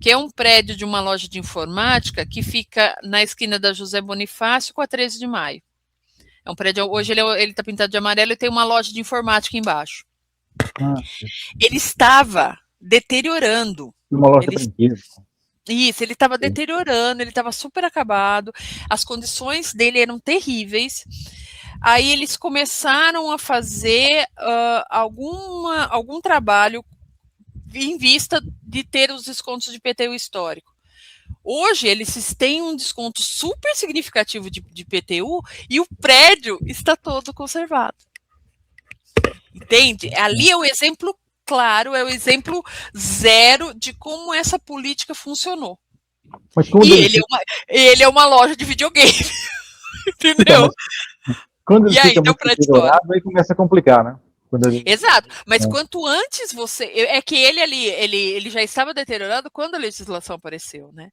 que é um prédio de uma loja de informática que fica na esquina da José Bonifácio com a 13 de Maio. É um prédio, hoje ele está pintado de amarelo e tem uma loja de informática embaixo. Ele estava deteriorando. Uma loja de brinquedos. Isso, ele estava deteriorando, ele estava super acabado, as condições dele eram terríveis. Aí eles começaram a fazer algum trabalho em vista de ter os descontos de IPTU histórico. Hoje eles têm um desconto super significativo de IPTU e o prédio está todo conservado. Entende? Ali é o exemplo claro, é o exemplo zero de como essa política funcionou. Mas e ele é uma loja de videogame. Entendeu? Então, quando ele fica muito deteriorado, aí começa a complicar, né? Exato, mas quanto antes você... É que ele já estava deteriorado quando a legislação apareceu, né?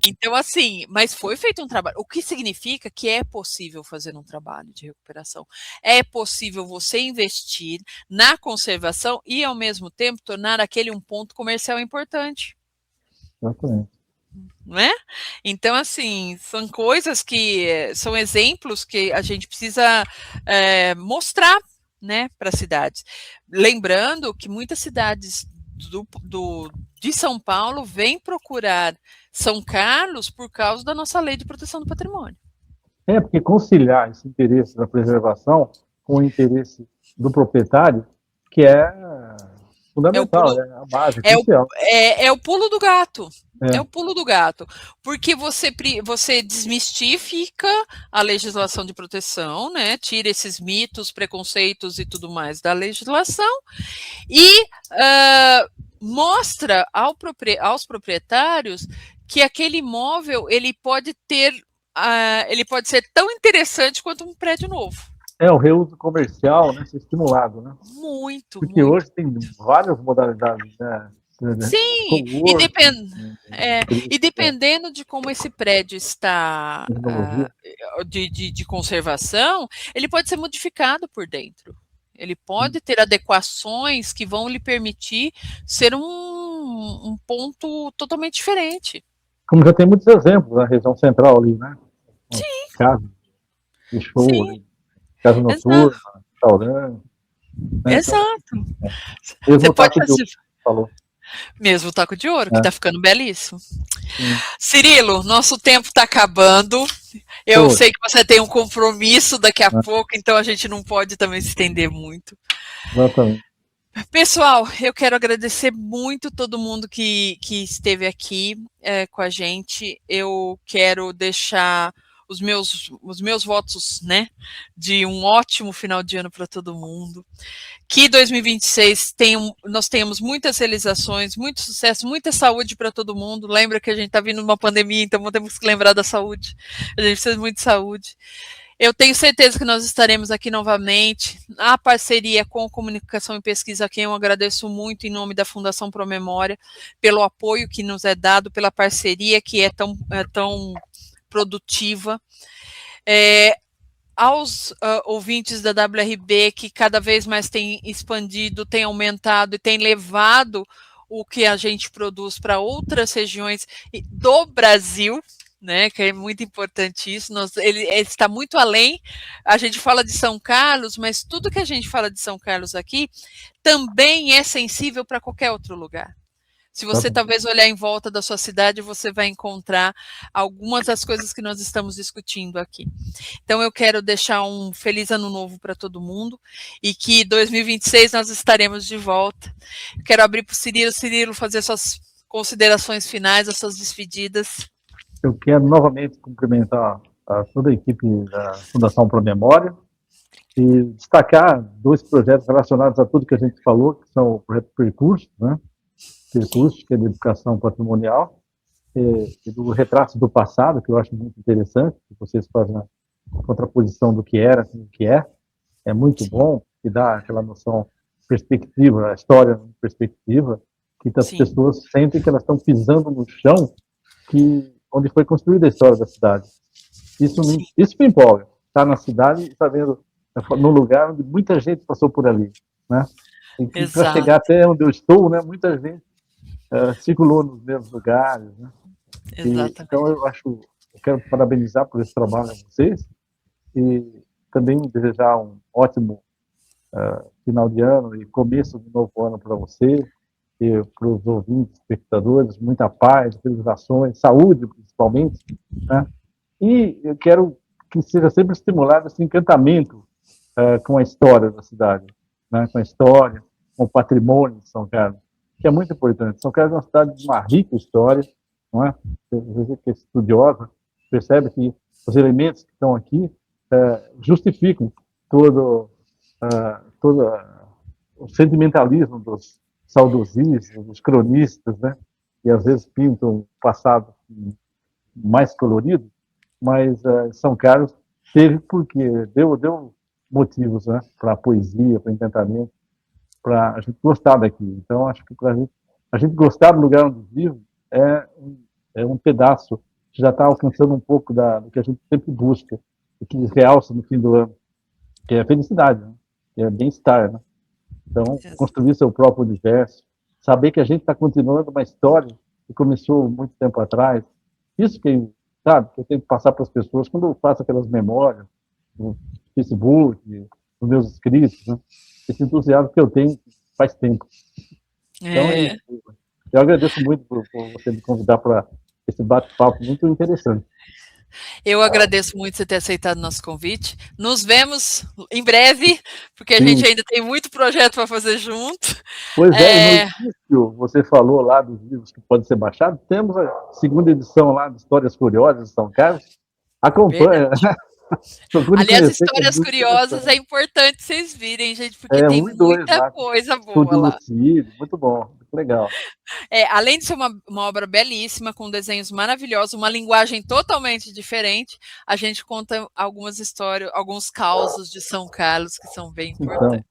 Então, assim, mas foi feito um trabalho. O que significa que é possível fazer um trabalho de recuperação. É possível você investir na conservação e, ao mesmo tempo, tornar aquele um ponto comercial importante. Exatamente. Não é? Então, assim, são coisas que... São exemplos que a gente precisa mostrar, né, para as cidades. Lembrando que muitas cidades de São Paulo vêm procurar São Carlos por causa da nossa lei de proteção do patrimônio. Porque conciliar esse interesse da preservação com o interesse do proprietário, que é fundamental, é a base, crucial. É o pulo do gato. É o pulo do gato, porque você desmistifica a legislação de proteção, né? Tira esses mitos, preconceitos e tudo mais da legislação e mostra aos proprietários que aquele imóvel ele pode ser tão interessante quanto um prédio novo. O reuso comercial, né, ser estimulado, né? Muito, porque muito. Hoje tem várias modalidades, né? Sim, e dependendo de como esse prédio está de conservação, ele pode ser modificado por dentro. Ele pode ter adequações que vão lhe permitir ser um ponto totalmente diferente. Como já tem muitos exemplos na região central ali, né? Sim. Casa de show, casa noturna, restaurante. Né? Exato. Então, você pode fazer... Falou. Mesmo o taco de ouro, que está ficando belíssimo. Cirilo, nosso tempo está acabando. Eu sei que você tem um compromisso daqui a pouco, então a gente não pode também se estender muito. Exatamente. Pessoal, eu quero agradecer muito todo mundo que esteve aqui com a gente. Eu quero deixar os meus votos, né, de um ótimo final de ano para todo mundo. Que 2026 nós tenhamos muitas realizações, muito sucesso, muita saúde para todo mundo. Lembra que a gente está vindo numa pandemia, então temos que lembrar da saúde. A gente precisa muito de saúde. Eu tenho certeza que nós estaremos aqui novamente. A parceria com Comunicação e Pesquisa, a quem eu agradeço muito em nome da Fundação Promemória, pelo apoio que nos é dado, pela parceria que é tão produtiva. Aos ouvintes da WRB, que cada vez mais tem expandido, tem aumentado e tem levado o que a gente produz para outras regiões do Brasil, né, que é muito importante isso, ele está muito além. A gente fala de São Carlos, mas tudo que a gente fala de São Carlos aqui também é sensível para qualquer outro lugar. Se você talvez olhar em volta da sua cidade, você vai encontrar algumas das coisas que nós estamos discutindo aqui. Então, eu quero deixar um feliz ano novo para todo mundo e que 2026 nós estaremos de volta. Quero abrir para o Cirilo fazer suas considerações finais, as suas despedidas. Eu quero novamente cumprimentar toda a equipe da Fundação Pro Memória e destacar 2 projetos relacionados a tudo que a gente falou, que são o projeto Percurso, né? Percurso, que é de educação patrimonial, e do retrato do passado, que eu acho muito interessante, que vocês fazem a contraposição do que era com o que é muito bom, e dá aquela noção perspectiva, a história em perspectiva, que as pessoas sentem que elas estão pisando no chão onde foi construída a história da cidade. Isso me empolga, estar na cidade e estar vendo no lugar onde muita gente passou por ali, né? E para chegar até onde eu estou, né, muita gente circulou nos mesmos lugares, né? Então eu quero parabenizar por esse trabalho a vocês e também desejar um ótimo final de ano e começo de novo ano para você e para os ouvintes, espectadores, muita paz, realizações, saúde principalmente, né? E eu quero que seja sempre estimulado esse encantamento com a história da cidade, né? Com a história, com o patrimônio de São Carlos, que é muito importante. São Carlos é uma cidade de uma rica história, não é? Você que é estudiosa percebe que os elementos que estão aqui justificam todo o sentimentalismo dos saudosistas, dos cronistas, né? E às vezes pintam o passado mais colorido, mas São Carlos teve porque deu motivos, né, para a poesia, para o encantamento, para a gente gostar daqui. Então, acho que para a gente gostar do lugar onde vive é um pedaço que já está alcançando um pouco do que a gente sempre busca, e que realça no fim do ano, que é a felicidade, né? Que é bem-estar, né? Então, construir seu próprio universo, saber que a gente está continuando uma história que começou muito tempo atrás, isso que, sabe, que eu tenho que passar para as pessoas quando eu faço aquelas memórias no Facebook, nos meus escritos, né? Esse entusiasmo que eu tenho faz tempo. Então, eu agradeço muito por você me convidar para esse bate-papo muito interessante. Eu agradeço muito você ter aceitado o nosso convite. Nos vemos em breve, porque a gente ainda tem muito projeto para fazer junto. Pois no início você falou lá dos livros que podem ser baixados. Temos a 2ª edição lá de Histórias Curiosas de São Carlos. Acompanha. Aliás, Histórias Curiosas é importante vocês virem, gente, porque tem muita coisa boa lá. Muito bom, muito legal. Além de ser uma obra belíssima, com desenhos maravilhosos, uma linguagem totalmente diferente, a gente conta algumas histórias, alguns causos de São Carlos que são bem importantes.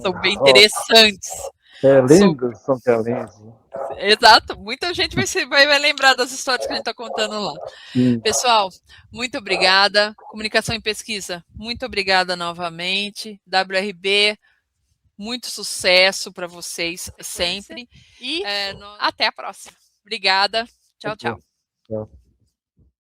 São bem interessantes. Lendas são carlenses. Exato, muita gente vai lembrar das histórias que a gente está contando lá. Pessoal, muito obrigada. Comunicação e Pesquisa, muito obrigada novamente. WRB, muito sucesso para vocês sempre. E até a próxima. Obrigada. Tchau, tchau.